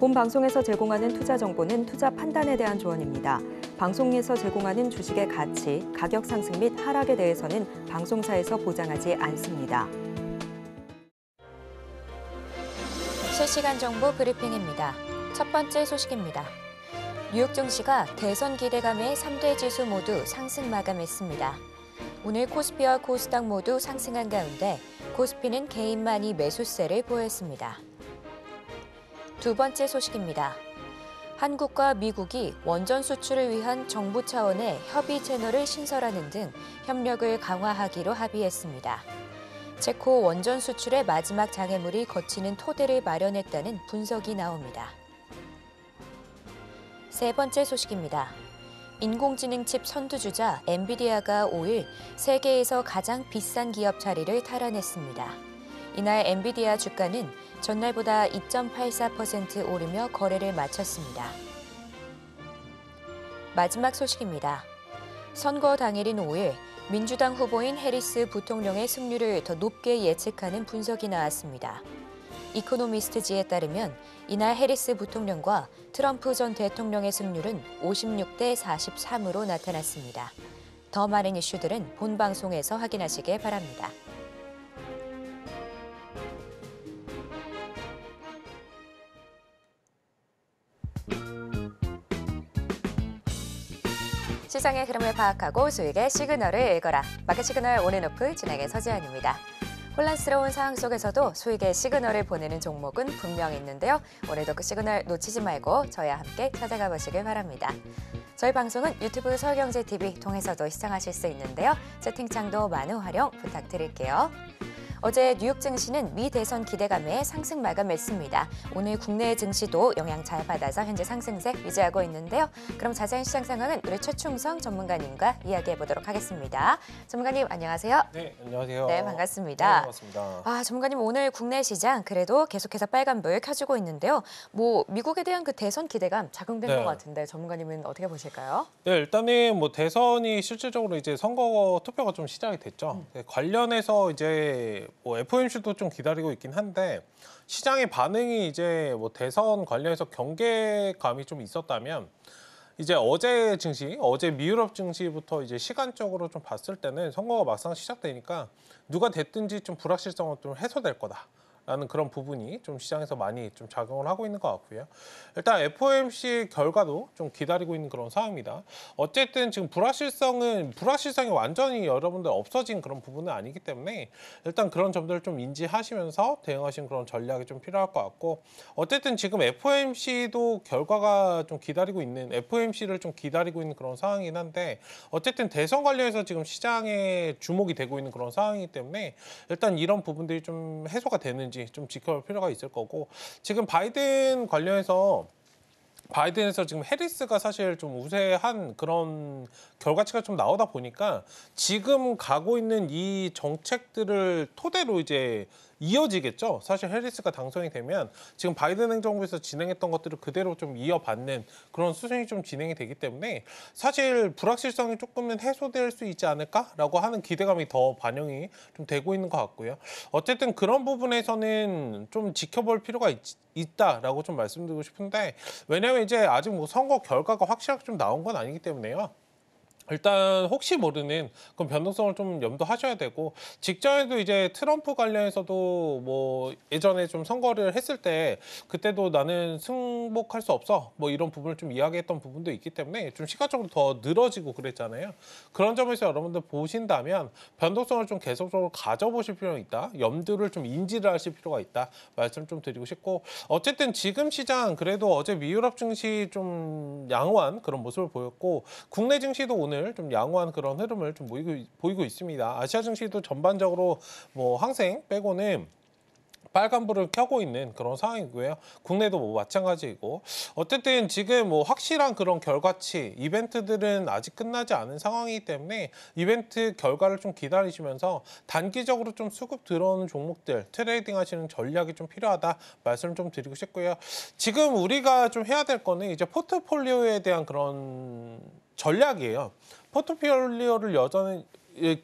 본 방송에서 제공하는 투자 정보는 투자 판단에 대한 조언입니다. 방송에서 제공하는 주식의 가치, 가격 상승 및 하락에 대해서는 방송사에서 보장하지 않습니다. 실시간 정보 브리핑입니다. 첫 번째 소식입니다. 뉴욕 증시가 대선 기대감에 3대 지수 모두 상승 마감했습니다. 오늘 코스피와 코스닥 모두 상승한 가운데 코스피는 개인만이 매수세를 보였습니다. 두 번째 소식입니다. 한국과 미국이 원전 수출을 위한 정부 차원의 협의 채널을 신설하는 등 협력을 강화하기로 합의했습니다. 체코 원전 수출의 마지막 장애물이 거치는 토대를 마련했다는 분석이 나옵니다. 세 번째 소식입니다. 인공지능 칩 선두주자 엔비디아가 5일 세계에서 가장 비싼 기업 자리를 탈환했습니다. 이날 엔비디아 주가는 전날보다 2.84% 오르며 거래를 마쳤습니다. 마지막 소식입니다. 선거 당일인 5일 민주당 후보인 해리스 부통령의 승률을 더 높게 예측하는 분석이 나왔습니다. 이코노미스트지에 따르면 이날 해리스 부통령과 트럼프 전 대통령의 승률은 56대 43으로 나타났습니다. 더 많은 이슈들은 본 방송에서 확인하시길 바랍니다. 시장의 흐름을 파악하고 수익의 시그널을 읽어라. 마켓 시그널 온앤오프 진행의 서지현입니다. 혼란스러운 상황 속에서도 수익의 시그널을 보내는 종목은 분명 있는데요. 오늘도 그 시그널 놓치지 말고 저희와 함께 찾아가 보시길 바랍니다. 저희 방송은 유튜브 서울경제TV 통해서도 시청하실 수 있는데요. 채팅창도 많은 활용 부탁드릴게요. 어제 뉴욕 증시는 미 대선 기대감에 상승 마감했습니다. 오늘 국내 증시도 영향 잘 받아서 현재 상승세 유지하고 있는데요. 그럼 자세한 시장 상황은 우리 최충성 전문가님과 이야기해 보도록 하겠습니다. 전문가님 안녕하세요. 네, 안녕하세요. 네, 반갑습니다. 네, 반갑습니다. 전문가님 오늘 국내 시장 그래도 계속해서 빨간불 켜지고 있는데요. 미국에 대한 그 대선 기대감 작용된 것 같은데 전문가님은 어떻게 보실까요? 네, 일단은 대선이 실질적으로 이제 선거 투표가 좀 시작이 됐죠. 네, 관련해서 이제 FOMC도 좀 기다리고 있긴 한데 시장의 반응이 이제 대선 관련해서 경계감이 좀 있었다면 이제 어제 증시, 어제 미유럽 증시부터 이제 시간적으로 좀 봤을 때는 선거가 막상 시작되니까 누가 됐든지 좀 불확실성은 좀 해소될 거다. 라는 그런 부분이 좀 시장에서 많이 좀 작용을 하고 있는 것 같고요. 일단 FOMC 결과도 좀 기다리고 있는 그런 상황입니다. 어쨌든 지금 불확실성이 완전히 여러분들 없어진 그런 부분은 아니기 때문에 일단 그런 점들을 좀 인지하시면서 대응하시는 그런 전략이 좀 필요할 것 같고 어쨌든 지금 FOMC도 결과가 좀 기다리고 있는 FOMC를 좀 기다리고 있는 그런 상황이긴 한데 어쨌든 대선 관련해서 지금 시장에 주목이 되고 있는 그런 상황이기 때문에 일단 이런 부분들이 좀 해소가 되는지 좀 지켜볼 필요가 있을 거고 지금 바이든 관련해서 바이든에서 지금 해리스가 사실 좀 우세한 그런 결과치가 좀 나오다 보니까 지금 가고 있는 이 정책들을 토대로 이제 이어지겠죠. 사실 해리스가 당선이 되면 지금 바이든 행정부에서 진행했던 것들을 그대로 좀 이어받는 그런 수순이 좀 진행이 되기 때문에 사실 불확실성이 조금은 해소될 수 있지 않을까라고 하는 기대감이 더 반영이 좀 되고 있는 것 같고요. 어쨌든 그런 부분에서는 좀 지켜볼 필요가 있다라고 좀 말씀드리고 싶은데 왜냐하면 이제 아직 선거 결과가 확실하게 좀 나온 건 아니기 때문에요. 일단 혹시 모르는 그런 변동성을 좀 염두하셔야 되고 직전에도 이제 트럼프 관련해서도 예전에 좀 선거를 했을 때 그때도 나는 승복할 수 없어 이런 부분을 좀 이야기했던 부분도 있기 때문에 좀 시간적으로 더 늘어지고 그랬잖아요. 그런 점에서 여러분들 보신다면 변동성을 좀 계속적으로 가져보실 필요가 있다. 염두를 좀 인지를 하실 필요가 있다. 말씀 좀 드리고 싶고 어쨌든 지금 시장 그래도 어제 미유럽 증시 좀 양호한 그런 모습을 보였고 국내 증시도 오늘 좀 양호한 그런 흐름을 좀 보이고 있습니다. 아시아 증시도 전반적으로 항생 빼고는 빨간불을 켜고 있는 그런 상황이고요. 국내도 마찬가지이고 어쨌든 지금 확실한 그런 결과치 이벤트들은 아직 끝나지 않은 상황이기 때문에 이벤트 결과를 좀 기다리시면서 단기적으로 좀 수급 들어오는 종목들 트레이딩 하시는 전략이 좀 필요하다 말씀 좀 드리고 싶고요. 지금 우리가 좀 해야 될 거는 이제 포트폴리오에 대한 그런 전략이에요. 포트폴리오를 여전히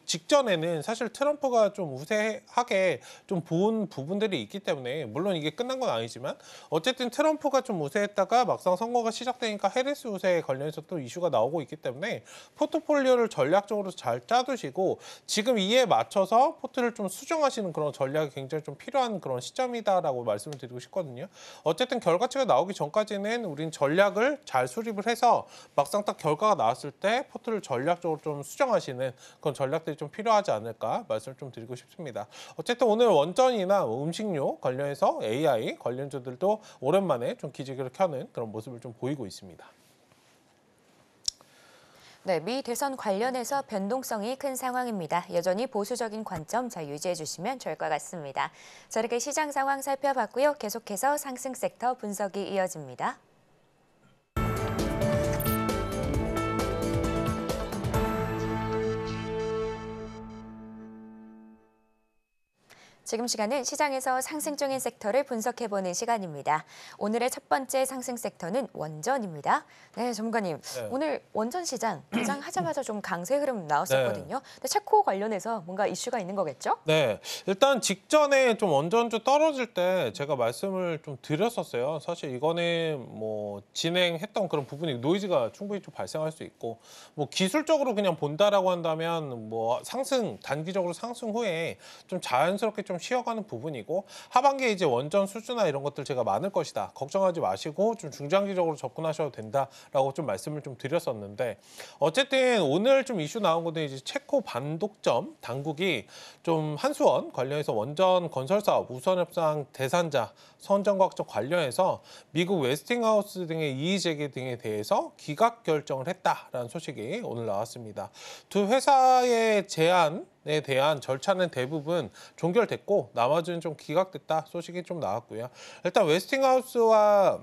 직전에는 사실 트럼프가 좀 우세하게 좀 본 부분들이 있기 때문에 물론 이게 끝난 건 아니지만 어쨌든 트럼프가 좀 우세했다가 막상 선거가 시작되니까 해리스 우세에 관련해서 또 이슈가 나오고 있기 때문에 포트폴리오를 전략적으로 잘 짜두시고 지금 이에 맞춰서 포트를 좀 수정하시는 그런 전략이 굉장히 좀 필요한 그런 시점이다라고 말씀을 드리고 싶거든요. 어쨌든 결과치가 나오기 전까지는 우린 전략을 잘 수립을 해서 막상 딱 결과가 나왔을 때 포트를 전략적으로 좀 수정하시는 그런 전략들이 좀 필요하지 않을까 말씀을 좀 드리고 싶습니다. 어쨌든 오늘 원전이나 음식료 관련해서 AI 관련주들도 오랜만에 좀 기지개를 켜는 그런 모습을 좀 보이고 있습니다. 네, 미 대선 관련해서 변동성이 큰 상황입니다. 여전히 보수적인 관점 잘 유지해 주시면 좋을 것 같습니다. 자, 이렇게 시장 상황 살펴봤고요. 계속해서 상승 섹터 분석이 이어집니다. 지금 시간은 시장에서 상승 중인 섹터를 분석해보는 시간입니다. 오늘의 첫 번째 상승 섹터는 원전입니다. 네, 전문가님. 네. 오늘 원전 시장 개장하자마자 좀 강세 흐름 나왔었거든요. 근데 체코 관련해서 뭔가 이슈가 있는 거겠죠? 네, 일단 직전에 좀 원전주 떨어질 때 제가 말씀을 좀 드렸었어요. 사실 이거는 뭐 진행했던 그런 부분이 노이즈가 충분히 좀 발생할 수 있고 뭐 기술적으로 그냥 본다라고 한다면 뭐 상승 단기적으로 상승 후에 좀 자연스럽게 좀 쉬어가는 부분이고 하반기에 이제 원전 수주나 이런 것들 제가 많을 것이다. 걱정하지 마시고 좀 중장기적으로 접근하셔도 된다라고 좀 말씀을 좀 드렸었는데 어쨌든 오늘 좀 이슈 나온 것도 이제 체코 반독점 당국이 좀 한수원 관련해서 원전 건설 사업 우선 협상 대상자 선정과학적 관련해서 미국 웨스팅하우스 등의 이의 제기 등에 대해서 기각 결정을 했다라는 소식이 오늘 나왔습니다. 두 회사의 제안에 대한 절차는 대부분 종결됐고 나머지는 좀 기각됐다 소식이 좀 나왔고요. 일단 웨스팅하우스와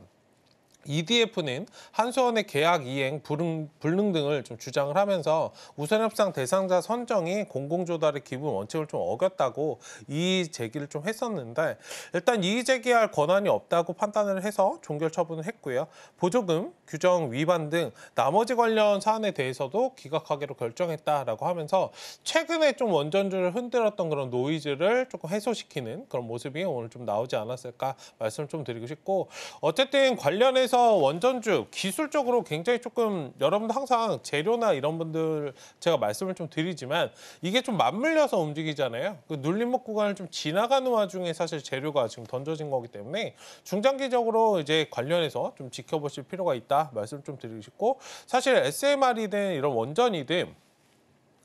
EDF는 한수원의 계약 이행, 불능 등을 좀 주장을 하면서 우선협상 대상자 선정이 공공조달의 기본 원칙을 좀 어겼다고 이의 제기를 좀 했었는데 일단 이의 제기할 권한이 없다고 판단을 해서 종결 처분을 했고요. 보조금, 규정 위반 등 나머지 관련 사안에 대해서도 기각하기로 결정했다라고 하면서 최근에 좀 원전주를 흔들었던 그런 노이즈를 조금 해소시키는 그런 모습이 오늘 좀 나오지 않았을까 말씀을 좀 드리고 싶고 어쨌든 관련해서 원전주 기술적으로 굉장히 조금 여러분들 항상 재료나 이런 분들 제가 말씀을 좀 드리지만 이게 좀 맞물려서 움직이잖아요. 그 눌림목 구간을 좀 지나가는 와중에 사실 재료가 지금 던져진 거기 때문에 중장기적으로 이제 관련해서 좀 지켜보실 필요가 있다 말씀 좀 드리고 싶고 사실 SMR이든 이런 원전이든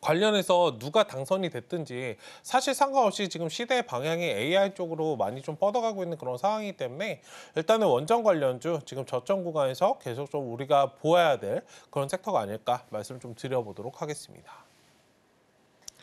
관련해서 누가 당선이 됐든지 사실 상관없이 지금 시대의 방향이 AI 쪽으로 많이 좀 뻗어가고 있는 그런 상황이기 때문에 일단은 원전 관련주 지금 저점 구간에서 계속 좀 우리가 보아야 될 그런 섹터가 아닐까 말씀 좀 드려보도록 하겠습니다.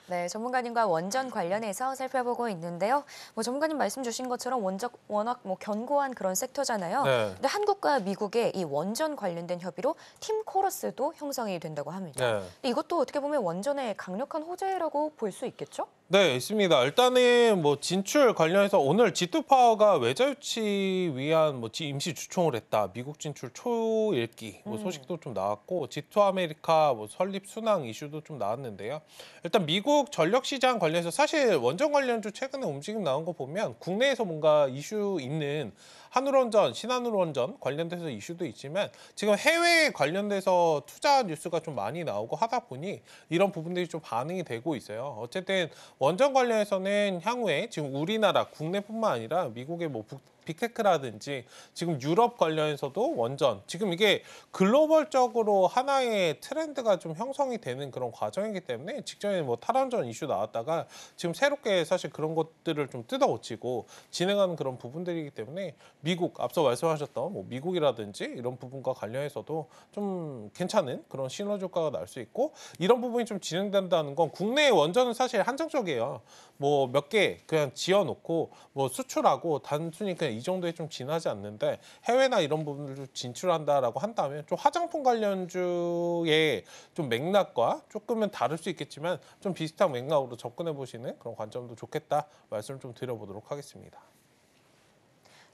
네, 전문가님과 원전 관련해서 살펴보고 있는데요. 뭐 전문가님 말씀 주신 것처럼 원전 워낙 뭐 견고한 그런 섹터잖아요. 네. 근데 한국과 미국의 이 원전 관련된 협의로 팀 코러스도 형성이 된다고 합니다. 네. 근데 이것도 어떻게 보면 원전의 강력한 호재라고 볼 수 있겠죠? 네, 있습니다. 일단은 뭐 진출 관련해서 오늘 G2파워가 외자 유치 위한 뭐 임시 주총을 했다. 미국 진출 초읽기 뭐 소식도 좀 나왔고 G2 아메리카 뭐 설립 순항 이슈도 좀 나왔는데요. 일단 미국 전력 시장 관련해서 사실 원전 관련주 최근에 움직임 나온 거 보면 국내에서 뭔가 이슈 있는 한울원전, 신한울원전 관련돼서 이슈도 있지만 지금 해외에 관련돼서 투자 뉴스가 좀 많이 나오고 하다 보니 이런 부분들이 좀 반응이 되고 있어요. 어쨌든 원전 관련해서는 향후에 지금 우리나라 국내뿐만 아니라 미국의 뭐 빅테크라든지 지금 유럽 관련해서도 원전 지금 이게 글로벌적으로 하나의 트렌드가 좀 형성이 되는 그런 과정이기 때문에 직전에 뭐 탈원전 이슈 나왔다가 지금 새롭게 사실 그런 것들을 좀 뜯어고치고 진행하는 그런 부분들이기 때문에 미국 앞서 말씀하셨던 뭐 미국이라든지 이런 부분과 관련해서도 좀 괜찮은 그런 시너지 효과가 날 수 있고 이런 부분이 좀 진행된다는 건 국내의 원전은 사실 한정적이에요. 뭐 몇 개 그냥 지어놓고 뭐 수출하고 단순히 그냥 이 정도에 좀 지나지 않는데 해외나 이런 부분들을 진출한다라고 한다면 좀 화장품 관련주의 좀 맥락과 조금은 다를 수 있겠지만 좀 비슷한 맥락으로 접근해 보시는 그런 관점도 좋겠다 말씀을 좀 드려보도록 하겠습니다.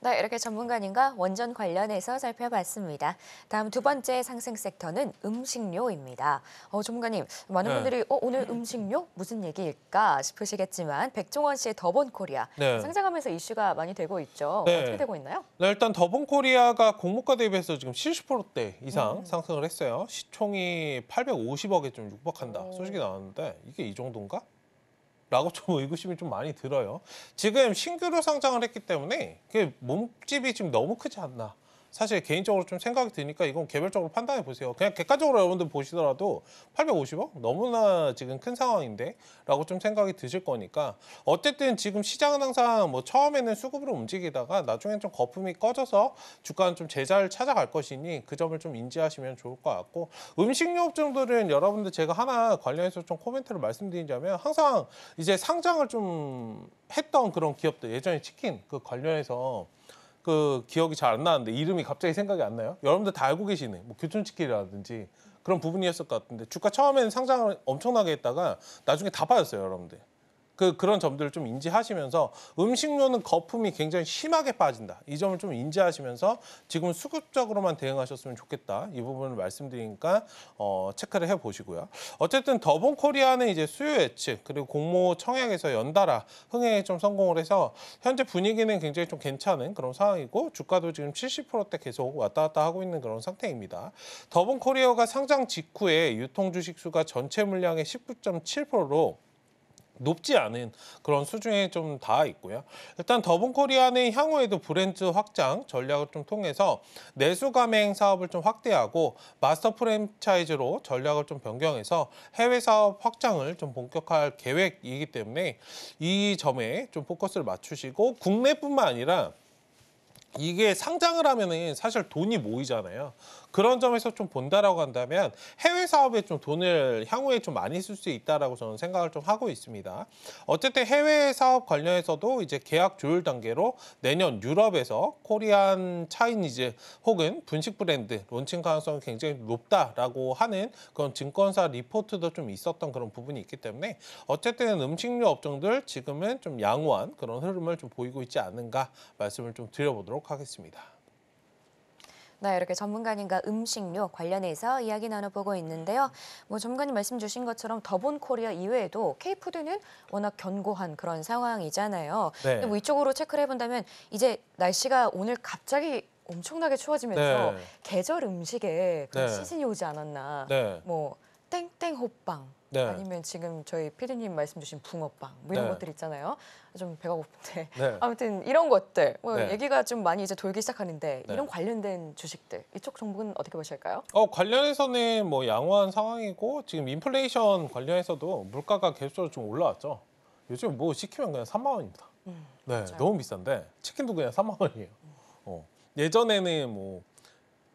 네, 이렇게 전문가님과 원전 관련해서 살펴봤습니다. 다음 두 번째 상승 섹터는 음식료입니다. 전문가님, 많은 네. 분들이 오늘 음식료 무슨 얘기일까 싶으시겠지만 백종원 씨의 더본코리아 네. 상장하면서 이슈가 많이 되고 있죠. 네. 어떻게 되고 있나요? 네, 일단 더본코리아가 공모가 대비해서 지금 70%대 이상 상승을 했어요. 시총이 850억에 좀 육박한다 소식이 나왔는데 이게 이 정도인가? 라고 좀 의구심이 좀 많이 들어요. 지금 신규로 상장을 했기 때문에 그 몸집이 지금 너무 크지 않나. 사실 개인적으로 좀 생각이 드니까 이건 개별적으로 판단해 보세요. 그냥 객관적으로 여러분들 보시더라도 850억? 너무나 지금 큰 상황인데? 라고 좀 생각이 드실 거니까 어쨌든 지금 시장은 항상 뭐 처음에는 수급으로 움직이다가 나중엔 좀 거품이 꺼져서 주가는 좀 제자를 찾아갈 것이니 그 점을 좀 인지하시면 좋을 것 같고 음식료 업종들은 여러분들 제가 하나 관련해서 좀 코멘트를 말씀드리자면 항상 이제 상장을 좀 했던 그런 기업들 예전에 치킨 그 관련해서 그 기억이 잘 안 나는데 이름이 갑자기 생각이 안 나요. 여러분들 다 알고 계시네. 뭐 교촌치킨이라든지 그런 부분이었을 것 같은데 주가 처음에는 상장을 엄청나게 했다가 나중에 다 빠졌어요, 여러분들. 그런 점들을 좀 인지하시면서 음식료는 거품이 굉장히 심하게 빠진다. 이 점을 좀 인지하시면서 지금 수급적으로만 대응하셨으면 좋겠다. 이 부분을 말씀드리니까 체크를 해보시고요. 어쨌든 더본코리아는 이제 수요 예측 그리고 공모 청약에서 연달아 흥행에 좀 성공을 해서 현재 분위기는 굉장히 좀 괜찮은 그런 상황이고 주가도 지금 70%대 계속 왔다 갔다 하고 있는 그런 상태입니다. 더본코리아가 상장 직후에 유통 주식 수가 전체 물량의 19.7%로 높지 않은 그런 수준에 좀 닿아 있고요. 일단 더본코리아는 향후에도 브랜드 확장 전략을 좀 통해서 내수 가맹 사업을 좀 확대하고 마스터 프랜차이즈로 전략을 좀 변경해서 해외 사업 확장을 좀 본격화할 계획이기 때문에 이 점에 좀 포커스를 맞추시고 국내뿐만 아니라 이게 상장을 하면은 사실 돈이 모이잖아요. 그런 점에서 좀 본다라고 한다면 해외 사업에 좀 돈을 향후에 좀 많이 쓸 수 있다라고 저는 생각을 좀 하고 있습니다. 어쨌든 해외 사업 관련해서도 이제 계약 조율 단계로 내년 유럽에서 코리안 차이니즈 혹은 분식 브랜드 론칭 가능성이 굉장히 높다라고 하는 그런 증권사 리포트도 좀 있었던 그런 부분이 있기 때문에 어쨌든 음식료 업종들 지금은 좀 양호한 그런 흐름을 좀 보이고 있지 않는가 말씀을 좀 드려보도록 하겠습니다. 네, 이렇게 전문가님과 음식료 관련해서 이야기 나눠보고 있는데요. 뭐 전문가님 말씀 주신 것처럼 더본코리아 이외에도 K푸드는 워낙 견고한 그런 상황이잖아요. 네. 근데 뭐 이쪽으로 체크를 해본다면 이제 날씨가 오늘 갑자기 엄청나게 추워지면서 네. 계절 음식에 그런 네. 시즌이 오지 않았나. 네. 뭐 땡땡 호빵 네. 아니면 지금 저희 피디님 말씀 주신 붕어빵 뭐 이런 네. 것들 있잖아요. 좀 배가 고픈데 네. 아무튼 이런 것들 뭐 네. 얘기가 좀 많이 이제 돌기 시작하는데 네. 이런 관련된 주식들 이쪽 종목은 어떻게 보실까요? 관련해서는 뭐 양호한 상황이고 지금 인플레이션 관련해서도 물가가 계속적으로 좀 올라왔죠. 요즘 뭐 시키면 그냥 3만 원입니다. 네, 맞아요. 너무 비싼데 치킨도 그냥 3만 원이에요. 예전에는 뭐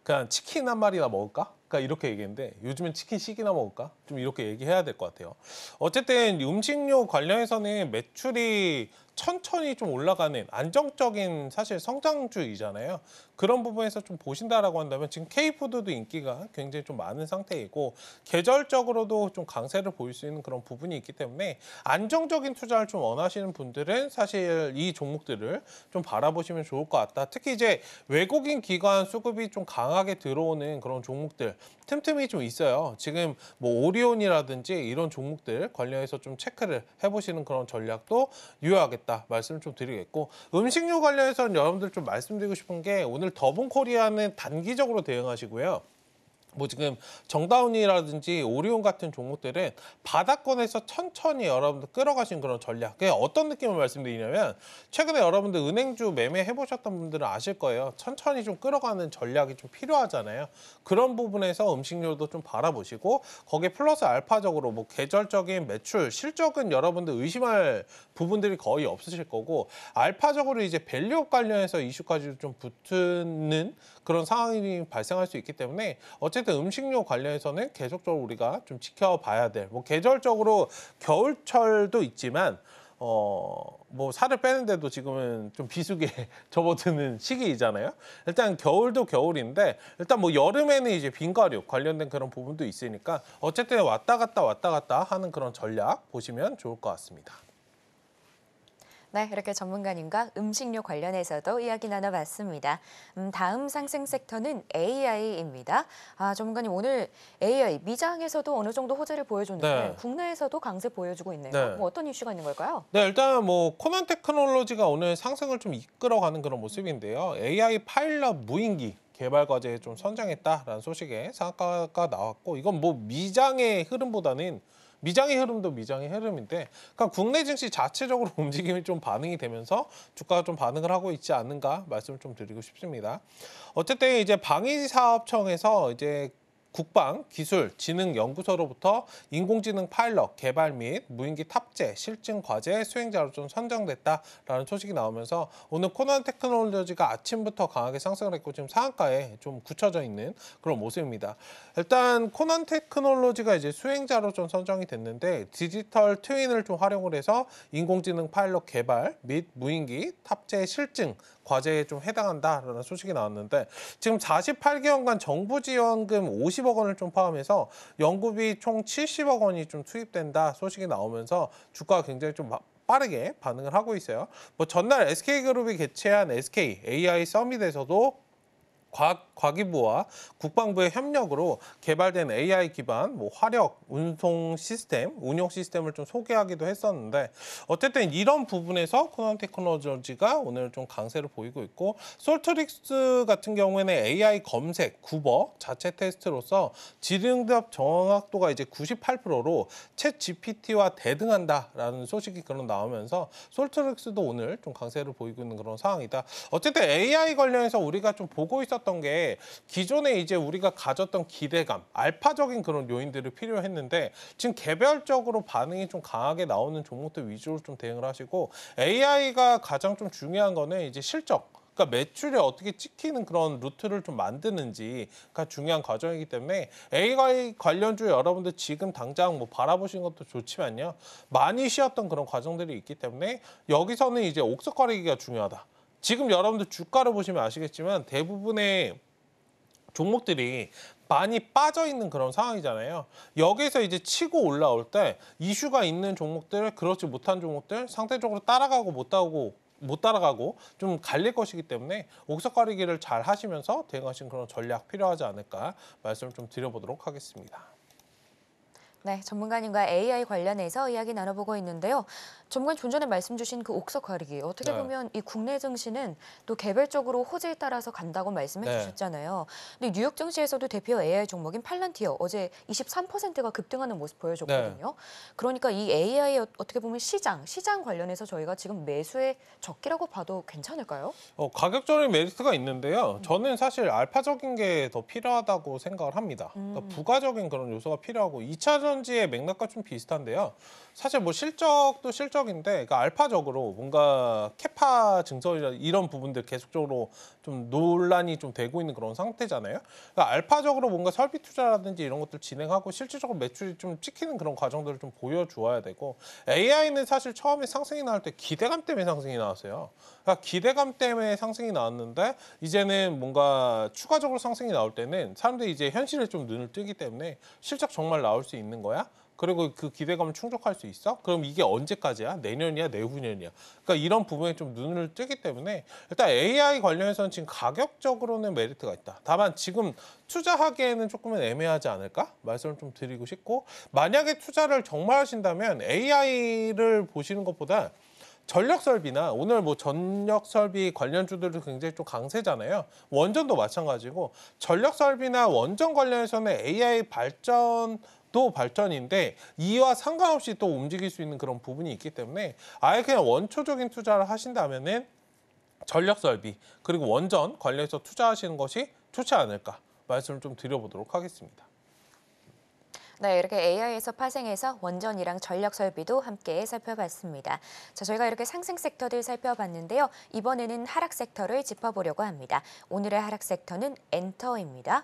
그냥 치킨 한 마리나 먹을까? 그러니까 이렇게 얘기했는데 요즘엔 치킨씩이나 먹을까? 좀 이렇게 얘기해야 될 것 같아요. 어쨌든 음식료 관련해서는 매출이 천천히 좀 올라가는 안정적인 사실 성장주이잖아요. 그런 부분에서 좀 보신다라고 한다면 지금 K푸드도 인기가 굉장히 좀 많은 상태이고 계절적으로도 좀 강세를 보일 수 있는 그런 부분이 있기 때문에 안정적인 투자를 좀 원하시는 분들은 사실 이 종목들을 좀 바라보시면 좋을 것 같다. 특히 이제 외국인 기관 수급이 좀 강하게 들어오는 그런 종목들 틈틈이 좀 있어요. 지금 뭐 오리온이라든지 이런 종목들 관련해서 좀 체크를 해보시는 그런 전략도 유효하겠다 말씀을 좀 드리겠고 음식료 관련해서는 여러분들 좀 말씀드리고 싶은 게 오늘 더본코리아는 단기적으로 대응하시고요. 뭐 지금 정다운이라든지 오리온 같은 종목들은 바닥권에서 천천히 여러분들 끌어가신 그런 전략. 그게 어떤 느낌을 말씀드리냐면 최근에 여러분들 은행주 매매해 보셨던 분들은 아실 거예요. 천천히 좀 끌어가는 전략이 좀 필요하잖아요. 그런 부분에서 음식료도 좀 바라보시고 거기에 플러스 알파적으로 뭐 계절적인 매출, 실적은 여러분들 의심할 부분들이 거의 없으실 거고 알파적으로 이제 밸류업 관련해서 이슈까지 좀 붙는 그런 상황이 발생할 수 있기 때문에 어쨌든 음식료 관련해서는 계속적으로 우리가 좀 지켜봐야 될 뭐 계절적으로 겨울철도 있지만 뭐 살을 빼는데도 지금은 좀 비수기에 접어드는 시기이잖아요. 일단 겨울도 겨울인데 일단 뭐 여름에는 이제 빈과류 관련된 그런 부분도 있으니까 어쨌든 왔다 갔다 하는 그런 전략 보시면 좋을 것 같습니다. 네, 이렇게 전문가님과 음식료 관련해서도 이야기 나눠봤습니다. 다음 상승 섹터는 AI입니다. 전문가님 오늘 AI 미장에서도 어느 정도 호재를 보여줬는데 네. 국내에서도 강세 보여주고 있네요. 네. 뭐 어떤 이슈가 있는 걸까요? 네, 일단 뭐 코난 테크놀로지가 오늘 상승을 좀 이끌어가는 그런 모습인데요. AI 파일럿 무인기 개발 과제에 좀 선정했다라는 소식에 상한가가 나왔고, 이건 뭐 미장의 흐름보다는 미장의 흐름도 미장의 흐름인데, 그러니까 국내 증시 자체적으로 움직임이 좀 반응이 되면서 주가가 좀 반응을 하고 있지 않는가 말씀을 좀 드리고 싶습니다. 어쨌든 이제 방위사업청에서 이제 국방기술진흥연구소로부터 인공지능 파일럿 개발 및 무인기 탑재 실증 과제 수행자로 좀 선정됐다라는 소식이 나오면서 오늘 코난 테크놀로지가 아침부터 강하게 상승을 했고 지금 상한가에 좀 굳혀져 있는 그런 모습입니다. 일단 코난 테크놀로지가 이제 수행자로 좀 선정이 됐는데 디지털 트윈을 좀 활용을 해서 인공지능 파일럿 개발 및 무인기 탑재 실증 과제에 좀 해당한다라는 소식이 나왔는데, 지금 48개월간 정부 지원금 50억 원을 좀 포함해서 연구비 총 70억 원이 좀 투입된다 소식이 나오면서 주가가 굉장히 좀 빠르게 반응을 하고 있어요. 뭐 전날 SK그룹이 개최한 SK AI 서밋에서도 과기부와 국방부의 협력으로 개발된 AI 기반 화력 운송 시스템, 운용 시스템을 좀 소개하기도 했었는데, 어쨌든 이런 부분에서 코난 테크놀로지가 오늘 좀 강세를 보이고 있고, 솔트릭스 같은 경우에는 AI 검색, 구버 자체 테스트로서 지능답 정확도가 이제 98%로 챗 GPT와 대등한다라는 소식이 그런 나오면서 솔트릭스도 오늘 좀 강세를 보이고 있는 그런 상황이다. 어쨌든 AI 관련해서 우리가 좀 보고 있었던 게 기존에 이제 우리가 가졌던 기대감, 알파적인 그런 요인들이 필요했는데 지금 개별적으로 반응이 좀 강하게 나오는 종목들 위주로 좀 대응을 하시고, AI가 가장 좀 중요한 거는 이제 실적, 그러니까 매출에 어떻게 찍히는 그런 루트를 좀 만드는지가 중요한 과정이기 때문에 AI 관련주 여러분들 지금 당장 뭐 바라보시는 것도 좋지만요, 많이 쉬었던 그런 과정들이 있기 때문에 여기서는 이제 옥석가리기가 중요하다. 지금 여러분들 주가를 보시면 아시겠지만 대부분의 종목들이 많이 빠져 있는 그런 상황이잖아요. 여기서 이제 치고 올라올 때 이슈가 있는 종목들, 그렇지 못한 종목들, 상대적으로 따라가고 못 따라가고 좀 갈릴 것이기 때문에 옥석가리기를 잘 하시면서 대응하시는 그런 전략 필요하지 않을까 말씀을 좀 드려보도록 하겠습니다. 네, 전문가님과 AI 관련해서 이야기 나눠보고 있는데요. 전문가님 좀 전에 말씀 주신 그 옥석 가리기, 어떻게 네. 보면 이 국내 증시는 또 개별적으로 호재에 따라서 간다고 말씀해 네. 주셨잖아요. 근데 뉴욕 증시에서도 대표 AI 종목인 팔란티어 어제 23%가 급등하는 모습 보여줬거든요. 그러니까 이 AI 어떻게 보면 시장 관련해서 저희가 지금 매수에 적기라고 봐도 괜찮을까요? 가격적인 메리트가 있는데요. 저는 사실 알파적인 게 더 필요하다고 생각을 합니다. 그러니까 부가적인 그런 요소가 필요하고 2차 전지의 맥락과 좀 비슷한데요. 사실 뭐 실적도 실적인데, 그러니까 알파적으로 뭔가 캐파 증설이나 이런 부분들 계속적으로 좀 논란이 좀 되고 있는 그런 상태잖아요. 그러니까 알파적으로 뭔가 설비 투자라든지 이런 것들 진행하고 실질적으로 매출이 좀 찍히는 그런 과정들을 좀 보여주어야 되고, AI는 사실 처음에 상승이 나올 때 기대감 때문에 상승이 나왔어요. 그러니까 기대감 때문에 상승이 나왔는데 이제는 뭔가 추가적으로 상승이 나올 때는 사람들이 이제 현실에 좀 눈을 뜨기 때문에 실적 정말 나올 수 있는 거야? 그리고 그 기대감을 충족할 수 있어? 그럼 이게 언제까지야? 내년이야? 내후년이야? 그러니까 이런 부분에 좀 눈을 뜨기 때문에 일단 AI 관련해서는 지금 가격적으로는 메리트가 있다. 다만 지금 투자하기에는 조금은 애매하지 않을까? 말씀을 좀 드리고 싶고, 만약에 투자를 정말 하신다면 AI를 보시는 것보다 전력 설비나 오늘 뭐 전력 설비 관련주들도 굉장히 좀 강세잖아요. 원전도 마찬가지고 전력 설비나 원전 관련해서는 AI 발전도 발전인데 이와 상관없이 또 움직일 수 있는 그런 부분이 있기 때문에 아예 그냥 원초적인 투자를 하신다면은 전력 설비 그리고 원전 관련해서 투자하시는 것이 좋지 않을까 말씀을 좀 드려보도록 하겠습니다. 네, 이렇게 AI에서 파생해서 원전이랑 전력 설비도 함께 살펴봤습니다. 자, 저희가 이렇게 상승 섹터들 살펴봤는데요. 이번에는 하락 섹터를 짚어보려고 합니다. 오늘의 하락 섹터는 엔터입니다.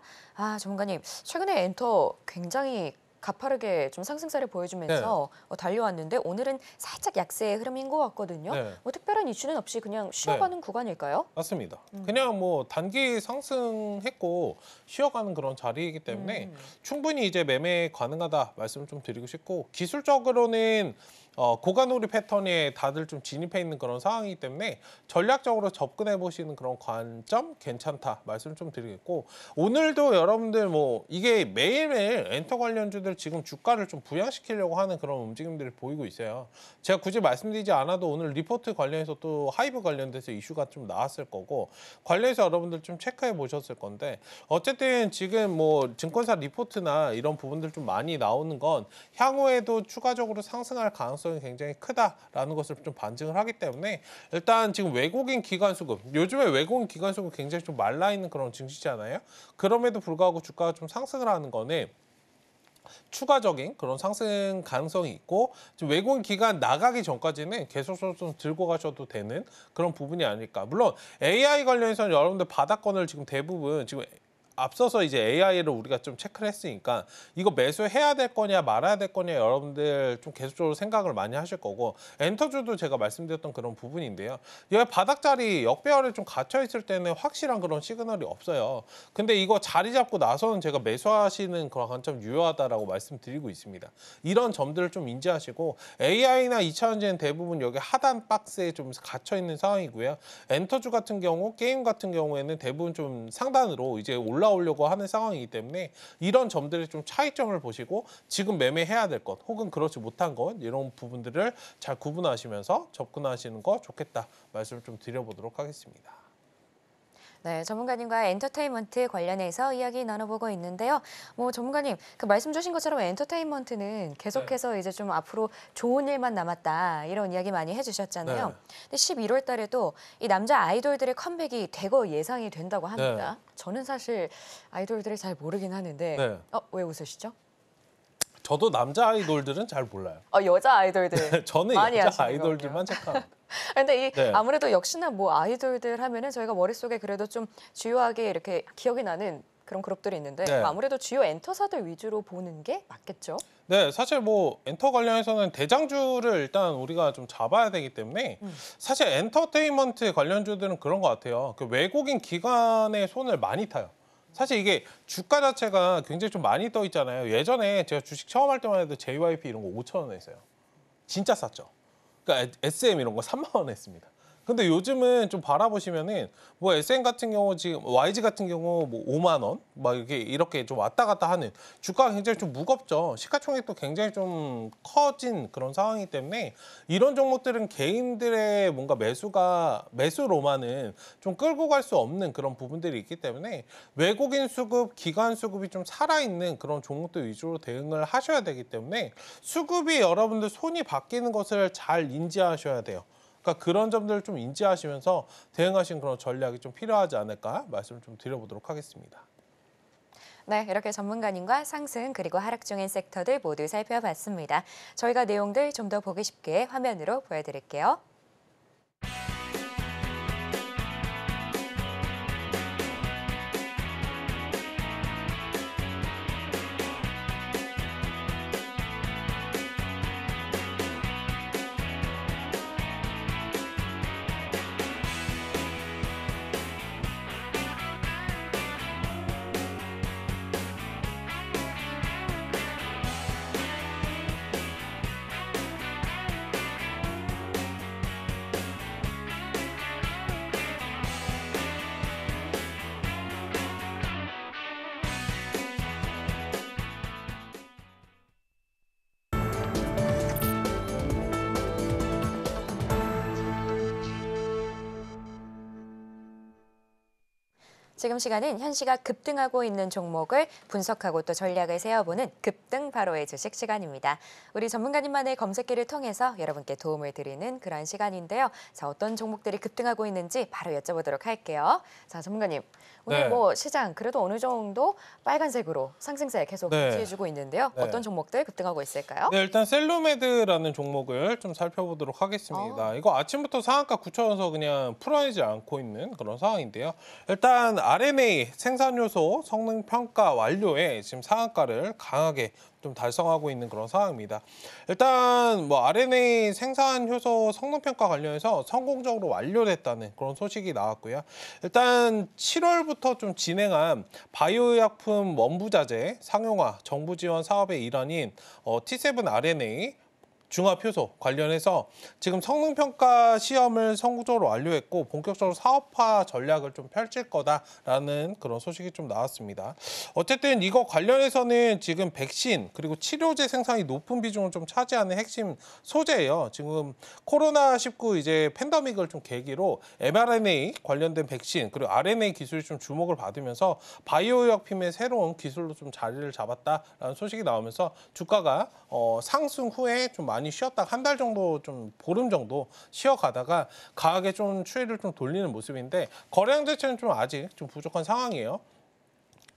전문가님, 최근에 엔터 굉장히 가파르게 좀 상승세를 보여주면서 달려왔는데 오늘은 살짝 약세의 흐름인 것 같거든요. 뭐 특별한 이슈는 없이 그냥 쉬어가는 구간일까요? 맞습니다. 그냥 뭐 단기 상승했고 쉬어가는 그런 자리이기 때문에 충분히 이제 매매 가능하다 말씀을 좀 드리고 싶고, 기술적으로는 고관오리 패턴에 다들 좀 진입해 있는 그런 상황이기 때문에 전략적으로 접근해 보시는 그런 관점 괜찮다 말씀 좀 드리겠고, 오늘도 여러분들 뭐 이게 매일매일 엔터 관련주들 지금 주가를 좀 부양시키려고 하는 그런 움직임들이 보이고 있어요. 제가 굳이 말씀드리지 않아도 오늘 리포트 관련해서 또 하이브 관련돼서 이슈가 좀 나왔을 거고, 관련해서 여러분들 좀 체크해 보셨을 건데, 어쨌든 지금 뭐 증권사 리포트나 이런 부분들 좀 많이 나오는 건 향후에도 추가적으로 상승할 가능성이 굉장히 크다라는 것을 좀 반증을 하기 때문에, 일단 지금 외국인 기관 수급, 요즘에 외국인 기관 수급 굉장히 좀 말라 있는 그런 증시잖아요. 그럼에도 불구하고 주가가 좀 상승을 하는 거는 추가적인 그런 상승 가능성이 있고, 지금 외국인 기관 나가기 전까지는 계속적으로 좀 들고 가셔도 되는 그런 부분이 아닐까. 물론 AI 관련해서는 여러분들 바닥권을 지금 대부분 지금 앞서서 이제 AI를 우리가 좀 체크를 했으니까 이거 매수해야 될 거냐 말아야 될 거냐 여러분들 좀 계속적으로 생각을 많이 하실 거고, 엔터주도 제가 말씀드렸던 그런 부분인데요. 여기 바닥자리 역배열에 좀 갇혀 있을 때는 확실한 그런 시그널이 없어요. 근데 이거 자리 잡고 나서는 제가 매수하시는 그런 관점 유효하다라고 말씀드리고 있습니다. 이런 점들을 좀 인지하시고, AI나 2차전지는 대부분 여기 하단 박스에 좀 갇혀 있는 상황이고요. 엔터주 같은 경우, 게임 같은 경우에는 대부분 좀 상단으로 이제 올라오려고 하는 상황이기 때문에 이런 점들의 좀 차이점을 보시고 지금 매매해야 될 것 혹은 그렇지 못한 것, 이런 부분들을 잘 구분하시면서 접근하시는 거 좋겠다 말씀을 좀 드려보도록 하겠습니다. 네, 전문가님과 엔터테인먼트 관련해서 이야기 나눠보고 있는데요. 뭐 전문가님, 그 말씀 주신 것처럼 엔터테인먼트는 계속해서 이제 좀 앞으로 좋은 일만 남았다 이런 이야기 많이 해주셨잖아요. 네. 근데 11월 달에도 이 남자 아이돌들의 컴백이 대거 예상이 된다고 합니다. 저는 사실 아이돌들을 잘 모르긴 하는데, 네. 왜 웃으시죠? 저도 남자 아이돌들은 잘 몰라요. 여자 아이돌들 저는 많이 여자 아시는 아이돌들만 체크합니다. 근데 네. 아무래도 역시나 뭐 아이돌들 하면은 저희가 머릿속에 그래도 좀 주요하게 이렇게 기억이 나는 그런 그룹들이 있는데, 네. 아무래도 주요 엔터사들 위주로 보는 게 맞겠죠? 네, 사실 뭐 엔터 관련해서는 대장주를 일단 우리가 좀 잡아야 되기 때문에 사실 엔터테인먼트 관련주들은 그런 것 같아요. 그 외국인 기관의 손을 많이 타요. 사실 이게 주가 자체가 굉장히 좀 많이 떠 있잖아요. 예전에 제가 주식 처음 할 때만 해도 JYP 이런 거 5,000원 했어요. 진짜 쌌죠. 그러니까 SM 이런 거 3만 원 했습니다. 근데 요즘은 좀 바라보시면은 뭐 SM 같은 경우 지금 YG 같은 경우 뭐 5만 원 막 이렇게 좀 왔다 갔다 하는, 주가가 굉장히 좀 무겁죠. 시가총액도 굉장히 좀 커진 그런 상황이기 때문에 이런 종목들은 개인들의 뭔가 매수로만은 좀 끌고 갈 수 없는 그런 부분들이 있기 때문에 외국인 수급, 기관 수급이 좀 살아있는 그런 종목들 위주로 대응을 하셔야 되기 때문에 수급이 여러분들 손이 바뀌는 것을 잘 인지하셔야 돼요. 그러니까 그런 점들을 좀 인지하시면서 대응하시는 그런 전략이 좀 필요하지 않을까 말씀을 좀 드려보도록 하겠습니다. 네, 이렇게 전문가님과 상승 그리고 하락 중인 섹터들 모두 살펴봤습니다. 저희가 내용들 좀 더 보기 쉽게 화면으로 보여드릴게요. 지금 시간은 현시가 급등하고 있는 종목을 분석하고 또 전략을 세워보는 급등 바로의 주식 시간입니다. 우리 전문가님만의 검색기를 통해서 여러분께 도움을 드리는 그런 시간인데요. 자, 어떤 종목들이 급등하고 있는지 바로 여쭤보도록 할게요. 자, 전문가님, 오늘 네. 뭐 시장 그래도 어느 정도 빨간색으로 상승세 계속 네. 유지해주고 있는데요. 네. 어떤 종목들 급등하고 있을까요? 네, 일단 셀로메드라는 종목을 좀 살펴보도록 하겠습니다. 이거 아침부터 상한가 9천원서 그냥 풀어내지 않고 있는 그런 상황인데요. 일단 RNA 생산요소 성능 평가 완료에 지금 상한가를 강하게 좀 달성하고 있는 그런 상황입니다. 일단 뭐 RNA 생산 효소 성능 평가 관련해서 성공적으로 완료됐다는 그런 소식이 나왔고요. 일단 7월부터 좀 진행한 바이오의약품 원부자재 상용화 정부 지원 사업의 일환인 T7 RNA 중화표소 관련해서 지금 성능평가 시험을 성공적으로 완료했고 본격적으로 사업화 전략을 좀 펼칠 거다라는 그런 소식이 좀 나왔습니다. 어쨌든 이거 관련해서는 지금 백신 그리고 치료제 생산이 높은 비중을 좀 차지하는 핵심 소재예요. 지금 코로나19 이제 팬데믹을 좀 계기로 mRNA 관련된 백신 그리고 RNA 기술이 좀 주목을 받으면서 바이오 의약품의 새로운 기술로 좀 자리를 잡았다라는 소식이 나오면서 주가가 상승 후에 좀 많이 쉬었다가 한 달 정도 좀 보름 정도 쉬어가다가 강하게 좀 추이를 좀 돌리는 모습인데 거래량 자체는 좀 아직 좀 부족한 상황이에요.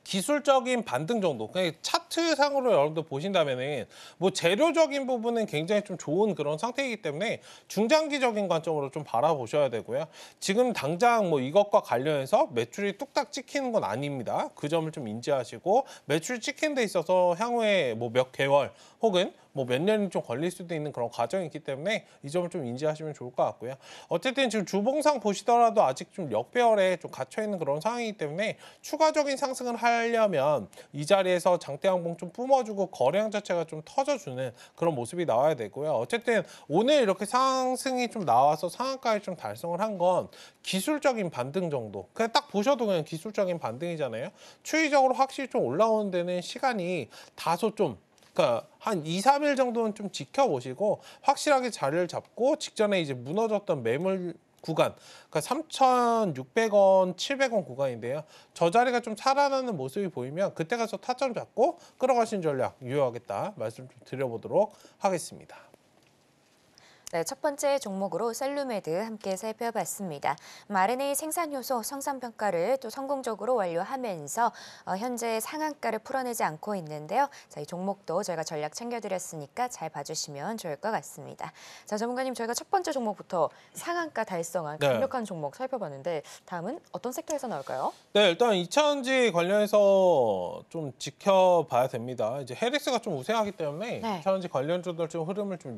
기술적인 반등 정도, 그냥 차트상으로 여러분들 보신다면은 뭐 재료적인 부분은 굉장히 좀 좋은 그런 상태이기 때문에 중장기적인 관점으로 좀 바라보셔야 되고요. 지금 당장 뭐 이것과 관련해서 매출이 뚝딱 찍히는 건 아닙니다. 그 점을 좀 인지하시고 매출 찍히는 데 있어서 향후에 뭐 몇 개월 혹은 뭐 몇 년이 좀 걸릴 수도 있는 그런 과정이 있기 때문에 이 점을 좀 인지하시면 좋을 것 같고요. 어쨌든 지금 주봉상 보시더라도 아직 좀 역배열에 좀 갇혀 있는 그런 상황이기 때문에 추가적인 상승을 하려면 이 자리에서 장대양봉 좀 뿜어주고 거래량 자체가 좀 터져주는 그런 모습이 나와야 되고요. 어쨌든 오늘 이렇게 상승이 좀 나와서 상한가에 좀 달성을 한 건 기술적인 반등 정도. 그냥 딱 보셔도 그냥 기술적인 반등이잖아요. 추이적으로 확실히 좀 올라오는 데는 시간이 다소 좀 그러니까 한 2, 3일 정도는 좀 지켜보시고 확실하게 자리를 잡고 직전에 이제 무너졌던 매물 구간, 그러니까 3,600원, 700원 구간인데요. 저 자리가 좀 살아나는 모습이 보이면 그때 가서 타점 잡고 끌어가신 전략 유효하겠다 말씀 좀 드려보도록 하겠습니다. 네, 첫 번째 종목으로 셀루메드 함께 살펴봤습니다. RNA 생산 효소 성산 평가를 또 성공적으로 완료하면서 현재 상한가를 풀어내지 않고 있는데요. 자, 이 종목도 저희가 전략 챙겨드렸으니까 잘 봐주시면 좋을 것 같습니다. 자, 전문가님, 저희가 첫 번째 종목부터 상한가 달성한 강력한 종목 살펴봤는데 다음은 어떤 섹터에서 나올까요? 네, 일단 2차전지 관련해서 좀 지켜봐야 됩니다. 이제 헤릭스가 좀 우세하기 때문에 2차전지 관련주들 좀 흐름을 좀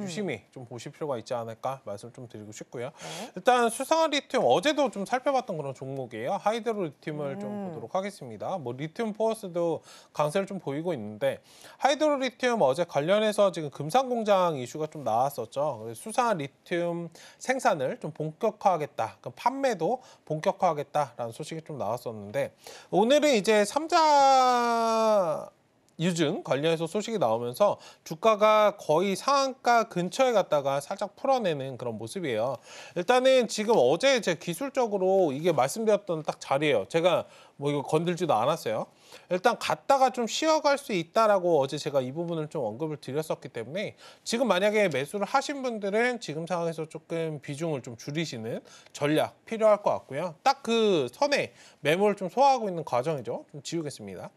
유심히 좀 보실 필요가 있지 않을까 말씀 좀 드리고 싶고요. 일단 수상한 리튬 어제도 좀 살펴봤던 그런 종목이에요. 하이드로 리튬을 좀 보도록 하겠습니다. 뭐 리튬 포어스도 강세를 좀 보이고 있는데 하이드로 리튬 어제 관련해서 지금 금산 공장 이슈가 좀 나왔었죠. 수상한 리튬 생산을 좀 본격화하겠다. 그럼 판매도 본격화하겠다라는 소식이 좀 나왔었는데 오늘은 이제 3자 유증 관련해서 소식이 나오면서 주가가 거의 상한가 근처에 갔다가 살짝 풀어내는 그런 모습이에요. 일단은 지금 어제 제 기술적으로 이게 말씀드렸던 딱 자리예요. 제가 뭐 이거 건들지도 않았어요. 일단 갔다가 좀 쉬어갈 수 있다라고 어제 제가 이 부분을 좀 언급을 드렸었기 때문에 지금 만약에 매수를 하신 분들은 지금 상황에서 조금 비중을 좀 줄이시는 전략 필요할 것 같고요. 딱 그 선에 매물을 좀 소화하고 있는 과정이죠. 좀 지우겠습니다.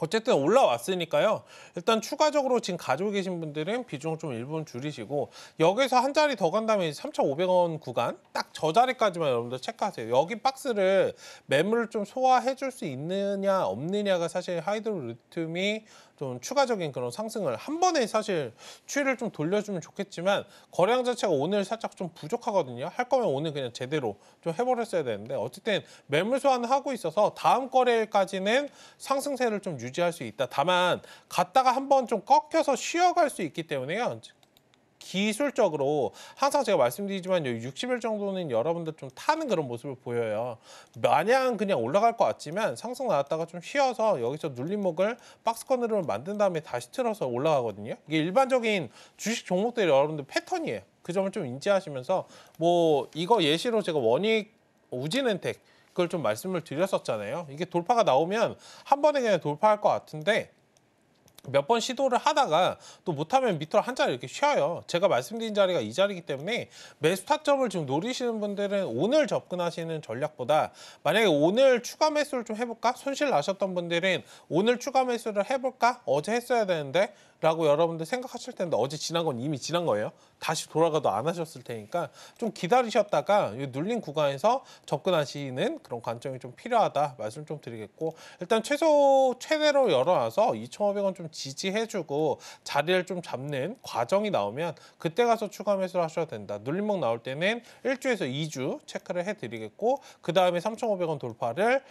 어쨌든 올라왔으니까요. 일단 추가적으로 지금 가지고 계신 분들은 비중을 좀 일부분 줄이시고 여기서 한 자리 더 간다면 3,500원 구간 딱 저 자리까지만 여러분들 체크하세요. 여기 박스를 매물을 좀 소화해 줄 수 있느냐 없느냐가 사실 하이드로 리튬이 좀 추가적인 그런 상승을 한 번에 사실 추이를 좀 돌려주면 좋겠지만 거래량 자체가 오늘 살짝 좀 부족하거든요. 할 거면 오늘 그냥 제대로 좀 해버렸어야 되는데 어쨌든 매물 소화는 하고 있어서 다음 거래일까지는 상승세를 좀 유지할 수 있다. 다만 갔다가 한번 좀 꺾여서 쉬어갈 수 있기 때문에요. 기술적으로 항상 제가 말씀드리지만 60일 정도는 여러분들 좀 타는 그런 모습을 보여요. 마냥 그냥 올라갈 것 같지만 상승 나왔다가 좀 쉬어서 여기서 눌림목을 박스권으로 만든 다음에 다시 틀어서 올라가거든요. 이게 일반적인 주식 종목들이 여러분들 패턴이에요. 그 점을 좀 인지하시면서 뭐 이거 예시로 제가 원익 우진엔텍 그걸 좀 말씀을 드렸었잖아요. 이게 돌파가 나오면 한 번에 그냥 돌파할 것 같은데 몇 번 시도를 하다가 또 못하면 밑으로 한 자리 이렇게 쉬어요. 제가 말씀드린 자리가 이 자리이기 때문에 매수 타점을 지금 노리시는 분들은 오늘 접근하시는 전략보다 만약에 오늘 추가 매수를 좀 해볼까? 손실 나셨던 분들은 오늘 추가 매수를 해볼까? 어제 했어야 되는데 라고 여러분들 생각하실 텐데 어제 지난 건 이미 지난 거예요. 다시 돌아가도 안 하셨을 테니까 좀 기다리셨다가 이 눌린 구간에서 접근하시는 그런 관점이 좀 필요하다 말씀 좀 드리겠고 일단 최대로 열어놔서 2,500원 좀 지지해주고 자리를 좀 잡는 과정이 나오면 그때 가서 추가 매수를 하셔야 된다. 눌림목 나올 때는 1주에서 2주 체크를 해드리겠고 그 다음에 3,500원 돌파를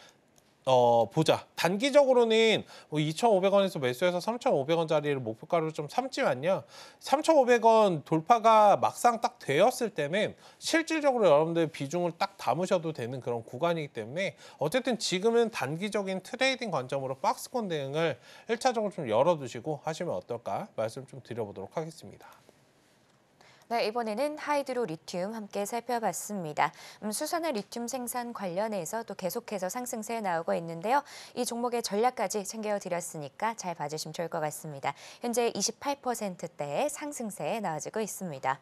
보자. 단기적으로는 뭐 2,500원에서 매수해서 3,500원짜리를 목표가로 좀 삼지만요. 3,500원 돌파가 막상 딱 되었을 때는 실질적으로 여러분들 비중을 딱 담으셔도 되는 그런 구간이기 때문에 어쨌든 지금은 단기적인 트레이딩 관점으로 박스권 대응을 1차적으로 좀 열어두시고 하시면 어떨까 말씀 좀 드려보도록 하겠습니다. 네, 이번에는 하이드로 리튬 함께 살펴봤습니다. 수산화 리튬 생산 관련해서 또 계속해서 상승세 나오고 있는데요. 이 종목의 전략까지 챙겨드렸으니까 잘 봐주시면 좋을 것 같습니다. 현재 28%대의 상승세 나와지고 있습니다.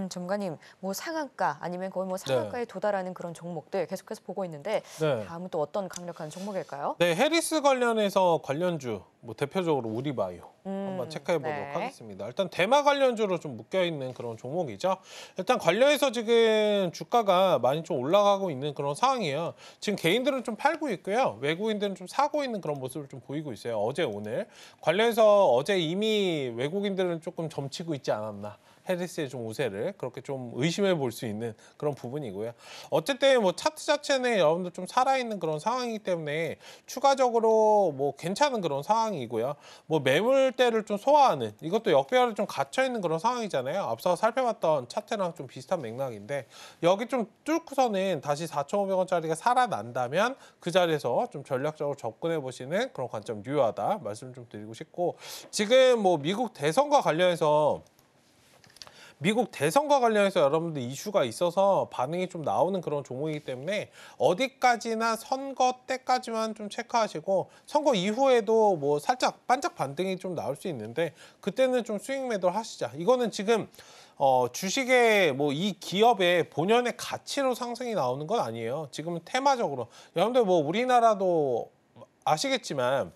전문가님, 뭐 상한가 아니면 거의 뭐 상한가에 도달하는 그런 종목들 계속해서 보고 있는데 다음은 또 어떤 강력한 종목일까요? 네, 해리스 관련해서 관련주 뭐 대표적으로 우리바이오 한번 체크해 보도록 하겠습니다. 일단 대마 관련주로 좀 묶여 있는 그런 종목이죠. 일단 관련해서 지금 주가가 많이 좀 올라가고 있는 그런 상황이에요. 지금 개인들은 좀 팔고 있고요. 외국인들은 좀 사고 있는 그런 모습을 좀 보이고 있어요. 어제 오늘 관련해서 어제 이미 외국인들은 조금 점치고 있지 않았나. 해리스의 좀 우세를 그렇게 좀 의심해 볼 수 있는 그런 부분이고요. 어쨌든 뭐 차트 자체는 여러분들 좀 살아있는 그런 상황이기 때문에 추가적으로 뭐 괜찮은 그런 상황이고요. 뭐 매물대를 좀 소화하는 이것도 역배열이 좀 갇혀 있는 그런 상황이잖아요. 앞서 살펴봤던 차트랑 좀 비슷한 맥락인데 여기 좀 뚫고서는 다시 4,500원짜리가 살아난다면 그 자리에서 좀 전략적으로 접근해 보시는 그런 관점 유효하다 말씀 좀 드리고 싶고 지금 뭐 미국 대선과 관련해서 여러분들 이슈가 있어서 반응이 좀 나오는 그런 종목이기 때문에 어디까지나 선거 때까지만 좀 체크하시고 선거 이후에도 뭐 살짝 반짝 반등이 좀 나올 수 있는데 그때는 좀 수익 매도를 하시자. 이거는 지금 주식의 뭐 이 기업의 본연의 가치로 상승이 나오는 건 아니에요. 지금은 테마적으로 여러분들 뭐 우리나라도 아시겠지만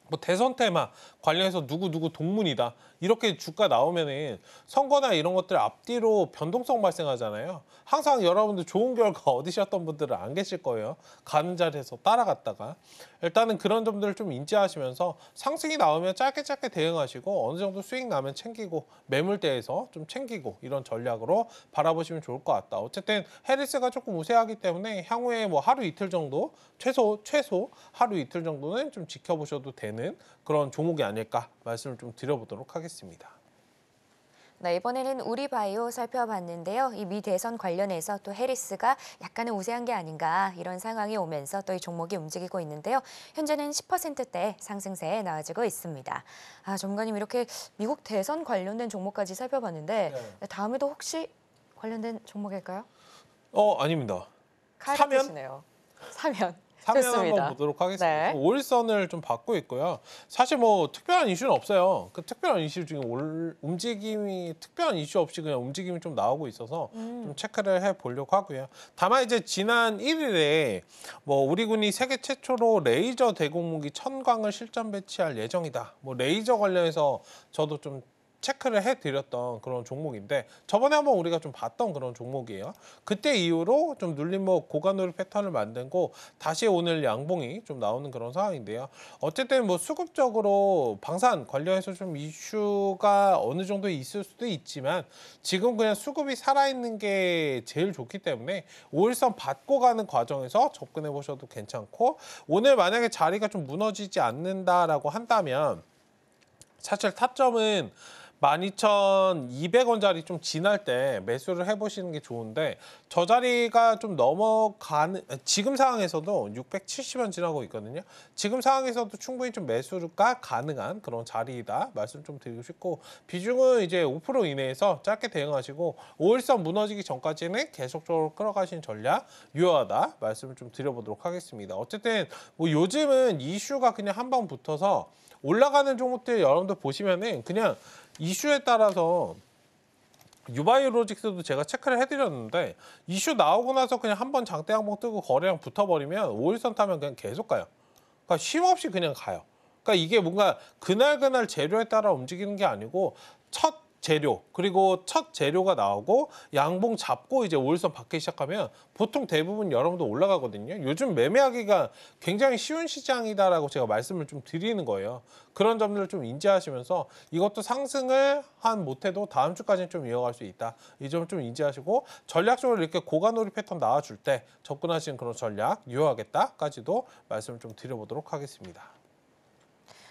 뭐 대선 테마 관련해서 누구 동문이다 이렇게 주가 나오면은 선거나 이런 것들 앞뒤로 변동성 발생하잖아요. 항상 여러분들 좋은 결과 얻으셨던 분들은 안 계실 거예요. 가는 자리에서 따라갔다가 일단은 그런 점들을 좀 인지하시면서 상승이 나오면 짧게 대응하시고 어느 정도 수익 나면 챙기고 매물대에서 좀 챙기고 이런 전략으로 바라보시면 좋을 것 같다. 어쨌든 해리스가 조금 우세하기 때문에 향후에 뭐 하루 이틀 정도 최소 하루 이틀 정도는 좀 지켜보셔도 되는 그런 종목이 아닐까 말씀을 좀 드려보도록 하겠습니다. 네, 이번에는 우리바이오 살펴봤는데요. 이 미 대선 관련해서 또 해리스가 약간은 우세한 게 아닌가 이런 상황이 오면서 또 이 종목이 움직이고 있는데요. 현재는 10%대 상승세에 나와지고 있습니다. 전문가님 이렇게 미국 대선 관련된 종목까지 살펴봤는데 다음에도 혹시 관련된 종목일까요? 아닙니다. 사면? 사면 한번 보도록 하겠습니다. 네. 5일선을 좀 받고 있고요. 사실 뭐 특별한 이슈는 없어요. 그 특별한 이슈 지금 움직임이 특별한 이슈 없이 그냥 움직임이 좀 나오고 있어서 좀 체크를 해 보려고 하고요. 다만 이제 지난 1일에 뭐 우리 군이 세계 최초로 레이저 대공무기 1000광을 실전 배치할 예정이다. 뭐 레이저 관련해서 저도 좀 체크를 해드렸던 그런 종목인데 저번에 한번 우리가 좀 봤던 그런 종목이에요. 그때 이후로 좀 눌림목 고관오리 패턴을 만들고 다시 오늘 양봉이 좀 나오는 그런 상황인데요. 어쨌든 뭐 수급적으로 방산 관련해서 좀 이슈가 어느 정도 있을 수도 있지만 지금 그냥 수급이 살아있는 게 제일 좋기 때문에 5일선 받고 가는 과정에서 접근해 보셔도 괜찮고 오늘 만약에 자리가 좀 무너지지 않는다라고 한다면 사실 타점은 12,200원짜리 좀 지날 때 매수를 해보시는 게 좋은데 저 자리가 좀 넘어가는 지금 상황에서도 670원 지나고 있거든요. 지금 상황에서도 충분히 좀 매수가 가능한 그런 자리이다 말씀 좀 드리고 싶고 비중은 이제 5% 이내에서 짧게 대응하시고 5일선 무너지기 전까지는 계속적으로 끌어가신 전략 유효하다 말씀을 좀 드려보도록 하겠습니다. 어쨌든 뭐 요즘은 이슈가 그냥 한 번 붙어서 올라가는 종목들 여러분들 보시면은 그냥 이슈에 따라서 유바이오로직스도 제가 체크를 해드렸는데 이슈 나오고 나서 그냥 한번 장대 항목 뜨고 거래량 붙어버리면 5일선 타면 그냥 계속 가요. 그러니까 쉼없이 그냥 가요. 그러니까 이게 뭔가 그날 재료에 따라 움직이는 게 아니고 첫 재료 그리고 첫 재료가 나오고 양봉 잡고 이제 5일선 받기 시작하면 보통 대부분 여러분도 올라가거든요. 요즘 매매하기가 굉장히 쉬운 시장이다라고 제가 말씀을 좀 드리는 거예요. 그런 점들을 좀 인지하시면서 이것도 상승을 한 못해도 다음 주까지는 좀 이어갈 수 있다. 이 점을 좀 인지하시고 전략적으로 이렇게 고가놀이 패턴 나와줄 때 접근하시는 그런 전략 유효하겠다까지도 말씀을 좀 드려보도록 하겠습니다.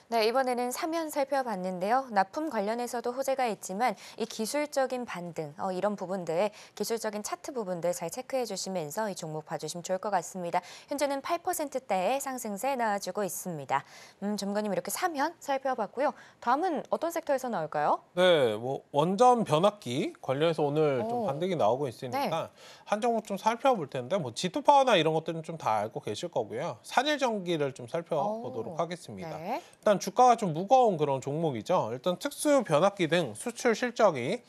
네, 이번에는 사면 살펴봤는데요. 납품 관련해서도 호재가 있지만 이 기술적인 반등, 이런 부분들, 기술적인 차트 부분들 잘 체크해 주시면서 이 종목 봐주시면 좋을 것 같습니다. 현재는 8%대의 상승세 나와주고 있습니다. 전문가님 이렇게 사면 살펴봤고요. 다음은 어떤 섹터에서 나올까요? 네, 뭐 원전 변압기 관련해서 오늘 좀 오. 반등이 나오고 있으니까 네. 한 종목 좀 살펴볼 텐데 뭐 G2파워나 이런 것들은 좀 다 알고 계실 거고요. 산일전기를 좀 살펴보도록 오. 하겠습니다. 네. 일단 주가가 좀 무거운 그런 종목이죠. 일단 특수 변압기 등 수출 실적이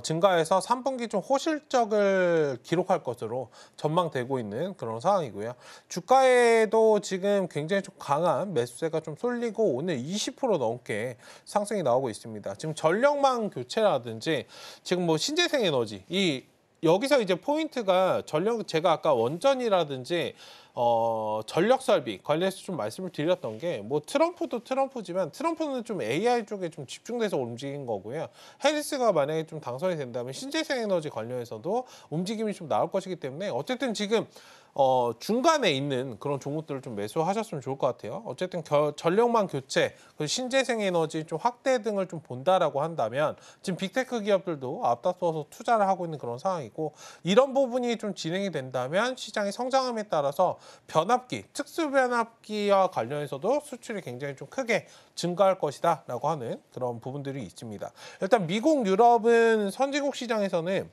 증가해서 3분기 좀 호실적을 기록할 것으로 전망되고 있는 그런 상황이고요. 주가에도 지금 굉장히 좀 강한 매수세가 좀 쏠리고 오늘 20% 넘게 상승이 나오고 있습니다. 지금 전력망 교체라든지 지금 뭐 신재생 에너지 여기서 이제 포인트가 제가 아까 원전이라든지 전력 설비 관련해서 좀 말씀을 드렸던 게 뭐 트럼프도 트럼프지만 트럼프는 좀 AI 쪽에 좀 집중돼서 움직인 거고요. 해리스가 만약에 좀 당선이 된다면 신재생 에너지 관련해서도 움직임이 좀 나올 것이기 때문에 어쨌든 지금 중간에 있는 그런 종목들을 좀 매수하셨으면 좋을 것 같아요. 어쨌든 전력망 교체, 그리고 신재생 에너지 좀 확대 등을 좀 본다라고 한다면 지금 빅테크 기업들도 앞다퉈서 투자를 하고 있는 그런 상황이고 이런 부분이 좀 진행이 된다면 시장의 성장함에 따라서 변압기, 특수 변압기와 관련해서도 수출이 굉장히 좀 크게 증가할 것이다라고 하는 그런 부분들이 있습니다. 일단 미국, 유럽은 선진국 시장에서는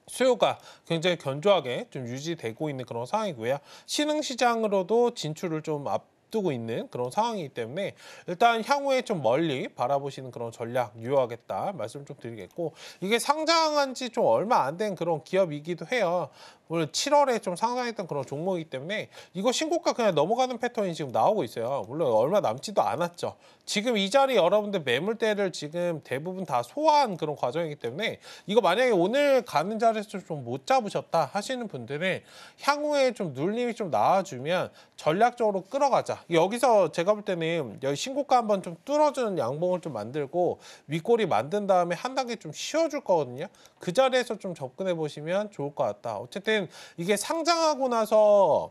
수요가 굉장히 견조하게 좀 유지되고 있는 그런 상황이고요. 신흥시장으로도 진출을 좀 앞두고 있는 그런 상황이기 때문에 일단 향후에 좀 멀리 바라보시는 그런 전략 유효하겠다 말씀 좀 드리겠고 이게 상장한 지 좀 얼마 안 된 그런 기업이기도 해요. 오늘 7월에 좀 상장했던 그런 종목이기 때문에 이거 신고가 그냥 넘어가는 패턴이 지금 나오고 있어요. 물론 얼마 남지도 않았죠. 지금 이 자리 여러분들 매물대를 지금 대부분 다 소화한 그런 과정이기 때문에 이거 만약에 오늘 가는 자리에서 좀 못 잡으셨다 하시는 분들은 향후에 좀 눌림이 좀 나와주면 전략적으로 끌어가자. 여기서 제가 볼 때는 여기 신고가 한번 좀 뚫어주는 양봉을 좀 만들고 윗꼬리 만든 다음에 한 단계 좀 쉬어줄 거거든요. 그 자리에서 좀 접근해 보시면 좋을 것 같다. 어쨌든 이게 상장하고 나서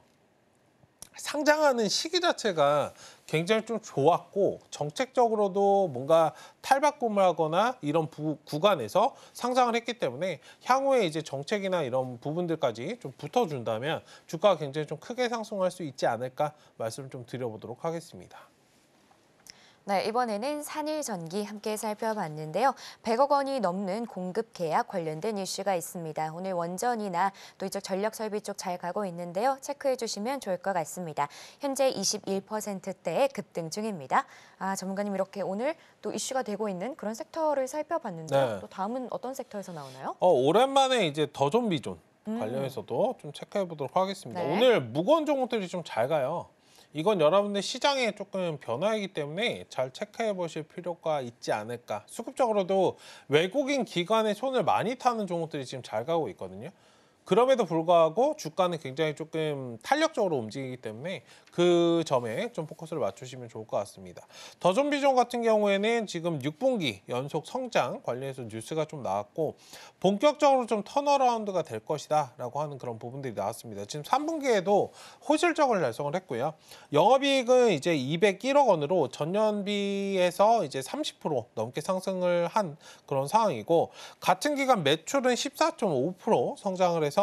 상장하는 시기 자체가 굉장히 좀 좋았고 정책적으로도 뭔가 탈바꿈을 하거나 이런 구간에서 상장을 했기 때문에 향후에 이제 정책이나 이런 부분들까지 좀 붙어준다면 주가가 굉장히 좀 크게 상승할 수 있지 않을까 말씀을 좀 드려보도록 하겠습니다. 네, 이번에는 산일전기 함께 살펴봤는데요. 100억 원이 넘는 공급 계약 관련된 이슈가 있습니다. 오늘 원전이나 또 이쪽 전력 설비 쪽 잘 가고 있는데요. 체크해 주시면 좋을 것 같습니다. 현재 21%대의 급등 중입니다. 전문가님 이렇게 오늘 또 이슈가 되고 있는 그런 섹터를 살펴봤는데요. 네. 또 다음은 어떤 섹터에서 나오나요? 오랜만에 이제 더존비존 관련해서도 좀 체크해 보도록 하겠습니다. 네. 오늘 무거운 종목들이 좀 잘 가요. 이건 여러분들 시장에 조금 변화이기 때문에 잘 체크해 보실 필요가 있지 않을까. 수급적으로도 외국인 기관의 손을 많이 타는 종목들이 지금 잘 가고 있거든요. 그럼에도 불구하고 주가는 굉장히 조금 탄력적으로 움직이기 때문에 그 점에 좀 포커스를 맞추시면 좋을 것 같습니다. 더존비전 같은 경우에는 지금 6분기 연속 성장 관련해서 뉴스가 좀 나왔고 본격적으로 좀 턴어라운드가 될 것이다 라고 하는 그런 부분들이 나왔습니다. 지금 3분기에도 호실적을 달성을 했고요. 영업이익은 이제 201억 원으로 전년비에서 이제 30% 넘게 상승을 한 그런 상황이고 같은 기간 매출은 14.5% 성장을 해서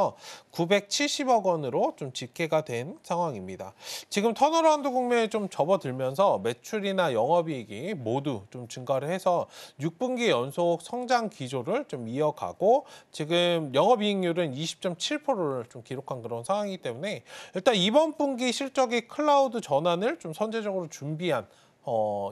970억 원으로 좀 집계가 된 상황입니다. 지금 턴어라운드 국면에 좀 접어들면서 매출이나 영업이익이 모두 좀 증가를 해서 6분기 연속 성장 기조를 좀 이어가고 지금 영업이익률은 20.7%를 좀 기록한 그런 상황이기 때문에 일단 이번 분기 실적이 클라우드 전환을 좀 선제적으로 준비한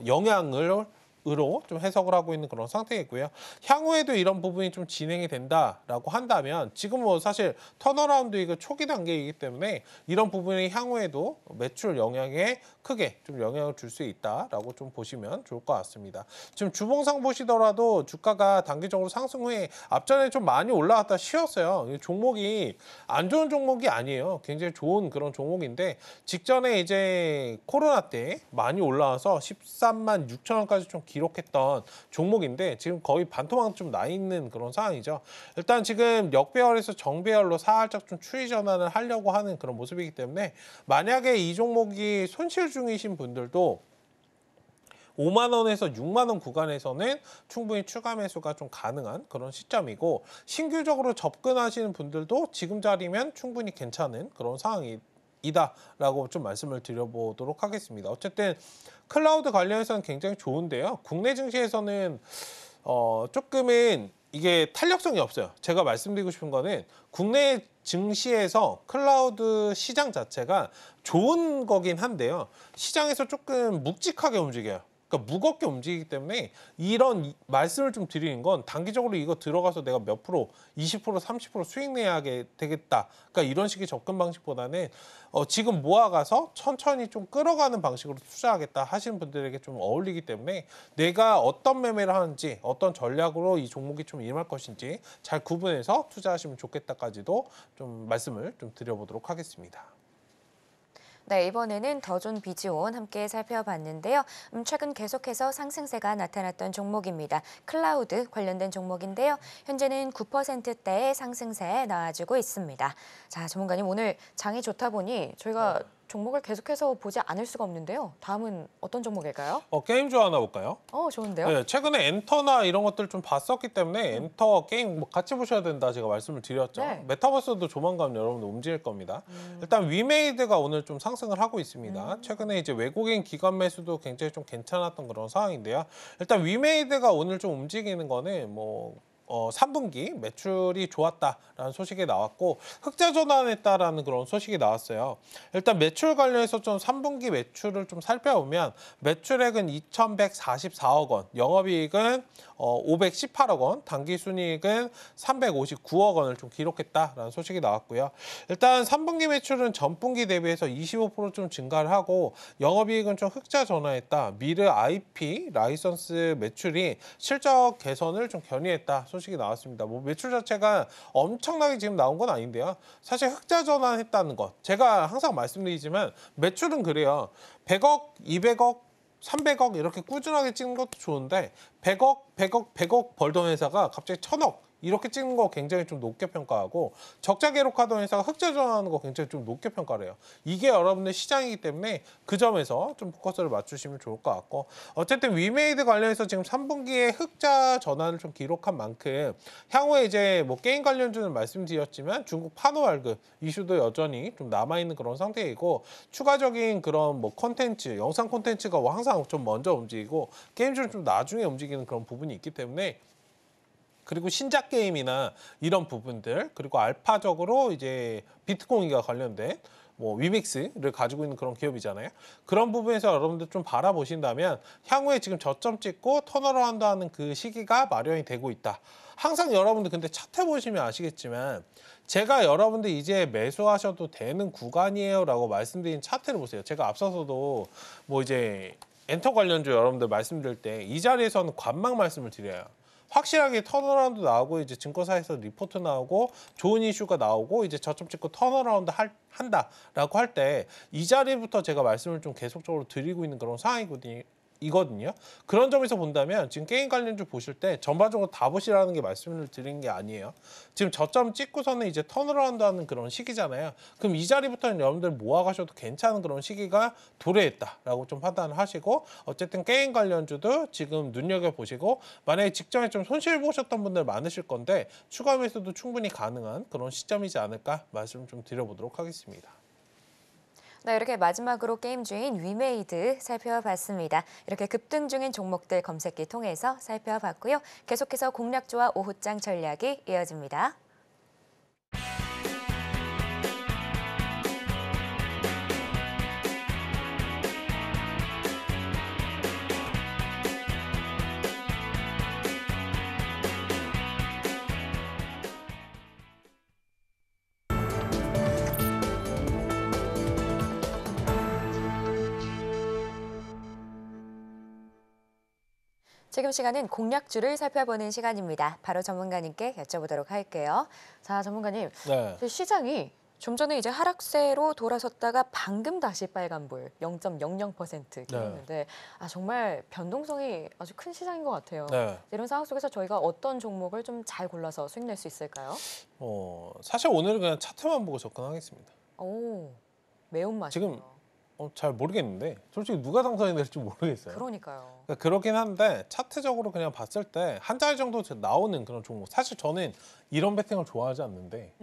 영향을 으로 좀 해석을 하고 있는 그런 상태이고요. 향후에도 이런 부분이 좀 진행이 된다라고 한다면 지금 뭐 사실 턴어라운드 이거 초기 단계이기 때문에 이런 부분이 향후에도 매출 영향에 크게 좀 영향을 줄 수 있다라고 좀 보시면 좋을 것 같습니다. 지금 주봉상 보시더라도 주가가 단기적으로 상승 후에 앞전에 좀 많이 올라갔다 쉬었어요. 이 종목이 안 좋은 종목이 아니에요. 굉장히 좋은 그런 종목인데 직전에 이제 코로나 때 많이 올라와서 13만 6천 원까지 좀 기록했던 종목인데 지금 거의 반토막 좀 나 있는 그런 상황이죠. 일단 지금 역배열에서 정배열로 살짝 좀 추이 전환을 하려고 하는 그런 모습이기 때문에 만약에 이 종목이 손실 중이신 분들도 5만 원에서 6만 원 구간에서는 충분히 추가 매수가 좀 가능한 그런 시점이고 신규적으로 접근하시는 분들도 지금 자리면 충분히 괜찮은 그런 상황이다라고 좀 말씀을 드려보도록 하겠습니다. 어쨌든 클라우드 관련해서는 굉장히 좋은데요. 국내 증시에서는 조금은 이게 탄력성이 없어요. 제가 말씀드리고 싶은 거는 국내 증시에서 클라우드 시장 자체가 좋은 거긴 한데요. 시장에서 조금 묵직하게 움직여요. 그러니까 무겁게 움직이기 때문에 이런 말씀을 좀 드리는 건 단기적으로 이거 들어가서 내가 몇 프로, 20%, 30% 수익 내야 되겠다. 그러니까 이런 식의 접근 방식보다는 지금 모아가서 천천히 좀 끌어가는 방식으로 투자하겠다 하시는 분들에게 좀 어울리기 때문에 내가 어떤 매매를 하는지 어떤 전략으로 이 종목이 좀 임할 것인지 잘 구분해서 투자하시면 좋겠다까지도 좀 말씀을 좀 드려보도록 하겠습니다. 네, 이번에는 더존 비즈온 함께 살펴봤는데요. 최근 계속해서 상승세가 나타났던 종목입니다. 클라우드 관련된 종목인데요. 현재는 9%대의 상승세에 나와주고 있습니다. 자, 전문가님 오늘 장이 좋다 보니 저희가 종목을 계속해서 보지 않을 수가 없는데요. 다음은 어떤 종목일까요? 게임주 하나 볼까요? 좋은데요? 네, 최근에 엔터나 이런 것들 좀 봤었기 때문에 엔터 게임 뭐 같이 보셔야 된다 제가 말씀을 드렸죠. 네. 메타버스도 조만간 여러분들 움직일 겁니다. 일단 위메이드가 오늘 좀 상승을 하고 있습니다. 최근에 이제 외국인 기관 매수도 굉장히 좀 괜찮았던 그런 상황인데요. 일단 위메이드가 오늘 좀 움직이는 거는 3분기 매출이 좋았다라는 소식이 나왔고 흑자 전환했다라는 그런 소식이 나왔어요. 일단 매출 관련해서 좀 3분기 매출을 좀 살펴보면 매출액은 2,144억 원, 영업이익은 518억 원, 당기순이익은 359억 원을 좀 기록했다라는 소식이 나왔고요. 일단 3분기 매출은 전분기 대비해서 25% 증가를 하고 영업이익은 좀 흑자 전환했다. 미르 IP 라이선스 매출이 실적 개선을 좀 견인했다. 소식이 나왔습니다. 매출 자체가 엄청나게 지금 나온 건 아닌데요. 사실 흑자 전환했다는 것. 제가 항상 말씀드리지만 매출은 그래요. 100억, 200억, 300억 이렇게 꾸준하게 찍는 것도 좋은데 100억 벌던 회사가 갑자기 1000억 이렇게 찍는 거 굉장히 좀 높게 평가하고 적자 기록하던 회사가 흑자 전환하는 거 굉장히 좀 높게 평가를 해요. 이게 여러분들 시장이기 때문에 그 점에서 좀 포커스를 맞추시면 좋을 것 같고 어쨌든 위메이드 관련해서 지금 3분기에 흑자 전환을 좀 기록한 만큼 향후에 이제 게임 관련주는 말씀드렸지만 중국 판호 발급 이슈도 여전히 좀 남아있는 그런 상태이고 추가적인 그런 콘텐츠, 영상 콘텐츠가 항상 좀 먼저 움직이고 게임주는 좀 나중에 움직이는 그런 부분이 있기 때문에 그리고 신작 게임이나 이런 부분들 그리고 알파적으로 이제 비트코인과 관련된 위믹스를 가지고 있는 그런 기업이잖아요. 그런 부분에서 여러분들 좀 바라보신다면 향후에 지금 저점 찍고 턴어라운드 하는 그 시기가 마련이 되고 있다. 항상 여러분들 근데 차트 보시면 아시겠지만 제가 여러분들 이제 매수하셔도 되는 구간이에요 라고 말씀드린 차트를 보세요. 제가 앞서서도 이제 엔터 관련주 여러분들 말씀드릴 때 이 자리에서는 관망 말씀을 드려요. 확실하게 턴어라운드 나오고 이제 증권사에서 리포트 나오고 좋은 이슈가 나오고 이제 저점 찍고 턴어라운드 한다라고 할 때 이 자리부터 제가 말씀을 좀 계속적으로 드리고 있는 그런 상황이거든요. 그런 점에서 본다면 지금 게임 관련주 보실 때 전반적으로 다 보시라는 게 말씀을 드리는 게 아니에요. 지금 저점 찍고서는 이제 턴어라운드 하는 그런 시기잖아요. 그럼 이 자리부터는 여러분들 모아가셔도 괜찮은 그런 시기가 도래했다라고 좀 판단을 하시고 어쨌든 게임 관련주도 지금 눈여겨보시고 만약에 직전에 좀 손실 보셨던 분들 많으실 건데 추가 매수도 충분히 가능한 그런 시점이지 않을까 말씀 좀 드려보도록 하겠습니다. 네, 이렇게 마지막으로 게임주인 위메이드 살펴봤습니다. 이렇게 급등 중인 종목들 검색기 통해서 살펴봤고요. 계속해서 공략주와 오후장 전략이 이어집니다. 지금 시간은 공략주를 살펴보는 시간입니다. 바로 전문가님께 여쭤보도록 할게요. 자, 전문가님, 네. 시장이 좀 전에 이제 하락세로 돌아섰다가 방금 다시 빨간불 0.00% 끼었는데 정말 변동성이 아주 큰 시장인 것 같아요. 네. 이런 상황 속에서 저희가 어떤 종목을 좀 잘 골라서 수익 낼 수 있을까요? 사실 오늘은 그냥 차트만 보고 접근하겠습니다. 오, 매운맛이요. 지금 잘 모르겠는데 솔직히 누가 당선이 될지 모르겠어요. 그러니까요. 그러니까 그렇긴 한데 차트적으로 그냥 봤을 때 한 자리 정도 나오는 그런 종목. 사실 저는 이런 베팅을 좋아하지 않는데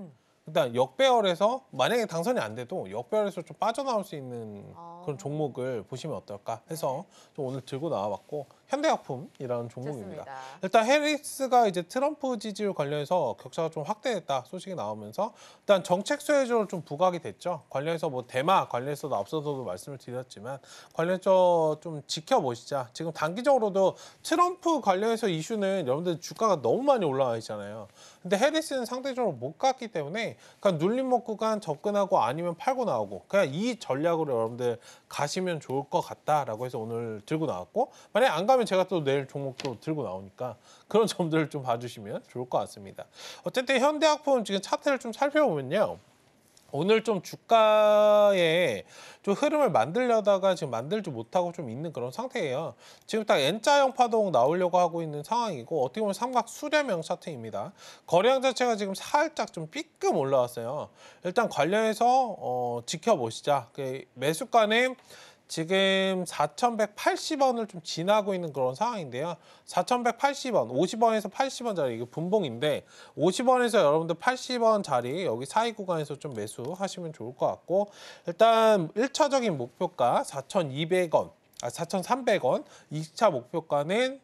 일단 역배열에서 만약에 당선이 안 돼도 역배열에서 좀 빠져나올 수 있는 그런 종목을 보시면 어떨까 해서 좀 오늘 들고 나와봤고 현대약품이라는 종목입니다. 좋습니다. 일단 해리스가 이제 트럼프 지지율 관련해서 격차가 좀 확대됐다 소식이 나오면서 일단 정책 수혜적으로 좀 부각이 됐죠. 관련해서 뭐 대마 관련해서도 앞서서도 말씀을 드렸지만 관련해서 좀 지켜보시자. 지금 단기적으로도 트럼프 관련해서 이슈는 여러분들 주가가 너무 많이 올라와 있잖아요. 근데 해리스는 상대적으로 못 갔기 때문에 그냥 눌림목 구간 접근하고 아니면 팔고 나오고 그냥 이 전략으로 여러분들 가시면 좋을 것 같다라고 해서 오늘 들고 나왔고 만약에 안 가면 제가 또 내일 종목도 들고 나오니까 그런 점들을 좀 봐주시면 좋을 것 같습니다. 어쨌든 현대약품 지금 차트를 좀 살펴보면요. 오늘 좀 주가에 좀 흐름을 만들려다가 지금 만들지 못하고 좀 있는 그런 상태예요. 지금 딱 N자형 파동 나오려고 하고 있는 상황이고 어떻게 보면 삼각 수렴형 차트입니다. 거래량 자체가 지금 살짝 좀 삐끔 올라왔어요. 일단 관련해서 지켜보시자. 매수가는 지금 4,180원을 좀 지나고 있는 그런 상황인데요. 4,180원, 50원에서 80원짜리 이게 분봉인데 50원에서 여러분들 80원 자리 여기 사이 구간에서 좀 매수하시면 좋을 것 같고 일단 1차적인 목표가 4,200원, 4,300원, 2차 목표가는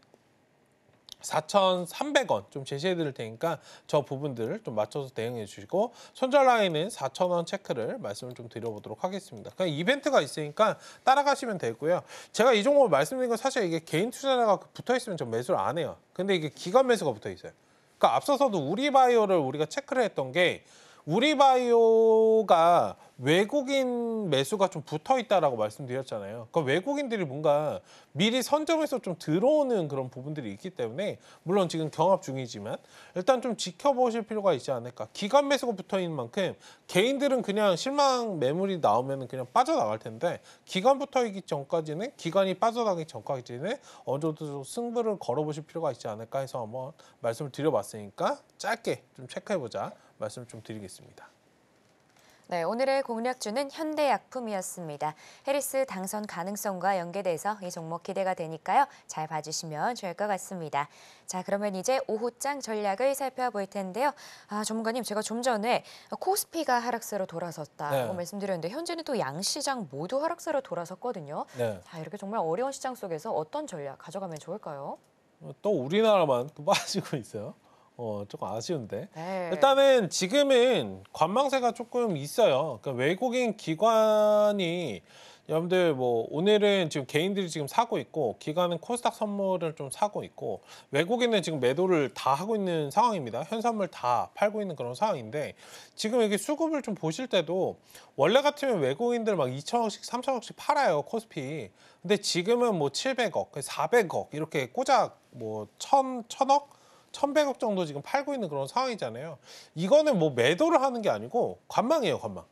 4,300원 좀 제시해 드릴 테니까 저 부분들을 좀 맞춰서 대응해 주시고 손절 라인은 4,000원 체크를 말씀을 좀 드려보도록 하겠습니다. 그냥 이벤트가 있으니까 따라가시면 되고요. 제가 이 종목을 말씀드린 건 사실 이게 개인 투자자가 붙어 있으면 전 매수를 안 해요. 근데 이게 기관 매수가 붙어 있어요. 그러니까 앞서서도 우리바이오를 우리가 체크를 했던 게 우리바이오가 외국인 매수가 좀 붙어 있다라고 말씀드렸잖아요. 그러니까 외국인들이 뭔가 미리 선점해서 좀 들어오는 그런 부분들이 있기 때문에 물론 지금 경합 중이지만 일단 좀 지켜보실 필요가 있지 않을까. 기관 매수가 붙어 있는 만큼 개인들은 그냥 실망 매물이 나오면 그냥 빠져나갈 텐데 기관 붙어 있기 전까지는 기관이 빠져나가기 전까지는 어느 정도 승부를 걸어보실 필요가 있지 않을까 해서 한번 말씀을 드려봤으니까 짧게 좀 체크해보자. 말씀 좀 드리겠습니다. 네, 오늘의 공략주는 현대약품이었습니다. 해리스 당선 가능성과 연계돼서 이 종목 기대가 되니까요. 잘 봐주시면 좋을 것 같습니다. 자, 그러면 이제 오후장 전략을 살펴볼 텐데요. 전문가님, 제가 좀 전에 코스피가 하락세로 돌아섰다고 말씀드렸는데 현재는 또 양시장 모두 하락세로 돌아섰거든요. 자, 이렇게 정말 어려운 시장 속에서 어떤 전략 가져가면 좋을까요? 또 우리나라만 또 빠지고 있어요. 조금 아쉬운데. 네. 일단은 지금은 관망세가 조금 있어요. 그러니까 외국인 기관이 여러분들 뭐 오늘은 지금 개인들이 지금 사고 있고 기관은 코스닥 선물을 좀 사고 있고 외국인은 지금 매도를 다 하고 있는 상황입니다. 현선물 다 팔고 있는 그런 상황인데 지금 여기 수급을 좀 보실 때도 원래 같으면 외국인들 막 2천억씩 3천억씩 팔아요 코스피. 근데 지금은 뭐 700억, 400억 이렇게 꼬작 뭐 1,000억 1,100억 정도 지금 팔고 있는 그런 상황이잖아요. 이거는 뭐 매도를 하는 게 아니고 관망이에요, 관망.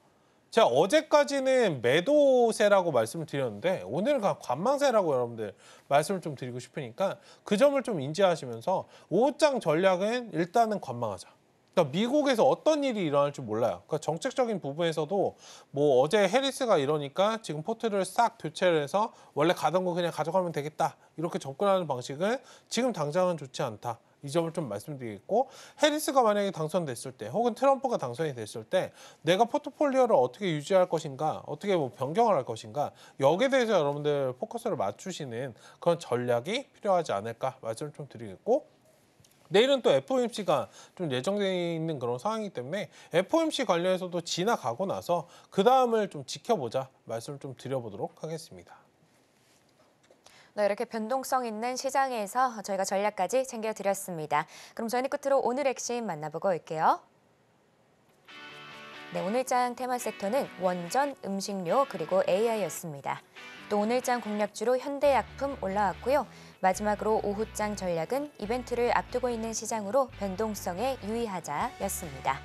제가 어제까지는 매도세라고 말씀을 드렸는데 오늘은 그냥 관망세라고 여러분들 말씀을 좀 드리고 싶으니까 그 점을 좀 인지하시면서 오후장 전략은 일단은 관망하자. 그러니까 미국에서 어떤 일이 일어날지 몰라요. 그러니까 정책적인 부분에서도 뭐 어제 해리스가 이러니까 지금 포트를 싹 교체를 해서 원래 가던 거 그냥 가져가면 되겠다. 이렇게 접근하는 방식은 지금 당장은 좋지 않다. 이 점을 좀 말씀드리겠고 해리스가 만약에 당선됐을 때 혹은 트럼프가 당선이 됐을 때 내가 포트폴리오를 어떻게 유지할 것인가 어떻게 뭐 변경을 할 것인가 여기에 대해서 여러분들 포커스를 맞추시는 그런 전략이 필요하지 않을까 말씀을 좀 드리겠고 내일은 또 FOMC가 좀 예정되어 있는 그런 상황이기 때문에 FOMC 관련해서도 지나가고 나서 그 다음을 좀 지켜보자 말씀을 좀 드려보도록 하겠습니다. 네, 이렇게 변동성 있는 시장에서 저희가 전략까지 챙겨드렸습니다. 그럼 저희는 끝으로 오늘 핵심 만나보고 올게요. 네, 오늘장 테마 섹터는 원전, 음식료, 그리고 AI였습니다. 또 오늘장 공략주로 현대약품 올라왔고요. 마지막으로 오후장 전략은 이벤트를 앞두고 있는 시장으로 변동성에 유의하자였습니다.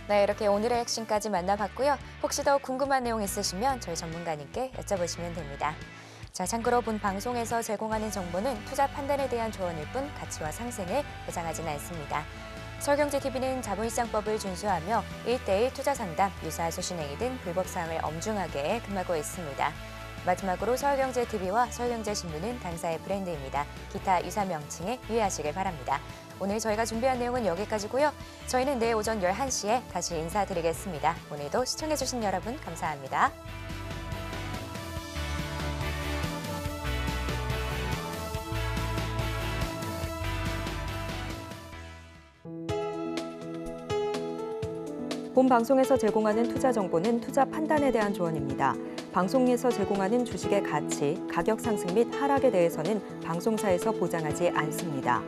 네, 이렇게 오늘의 핵심까지 만나봤고요. 혹시 더 궁금한 내용 있으시면 저희 전문가님께 여쭤보시면 됩니다. 자, 참고로 본 방송에서 제공하는 정보는 투자 판단에 대한 조언일 뿐 가치와 상승을 보장하지는 않습니다. 서울경제TV는 자본시장법을 준수하며 1:1 투자 상담, 유사 수신행위 등 불법 사항을 엄중하게 금하고 있습니다. 마지막으로 서울경제TV와 서울경제신문은 당사의 브랜드입니다. 기타 유사 명칭에 유의하시길 바랍니다. 오늘 저희가 준비한 내용은 여기까지고요. 저희는 내일 오전 11시에 다시 인사드리겠습니다. 오늘도 시청해주신 여러분 감사합니다. 본 방송에서 제공하는 투자 정보는 투자 판단에 대한 조언입니다. 방송에서 제공하는 주식의 가치, 가격 상승 및 하락에 대해서는 방송사에서 보장하지 않습니다.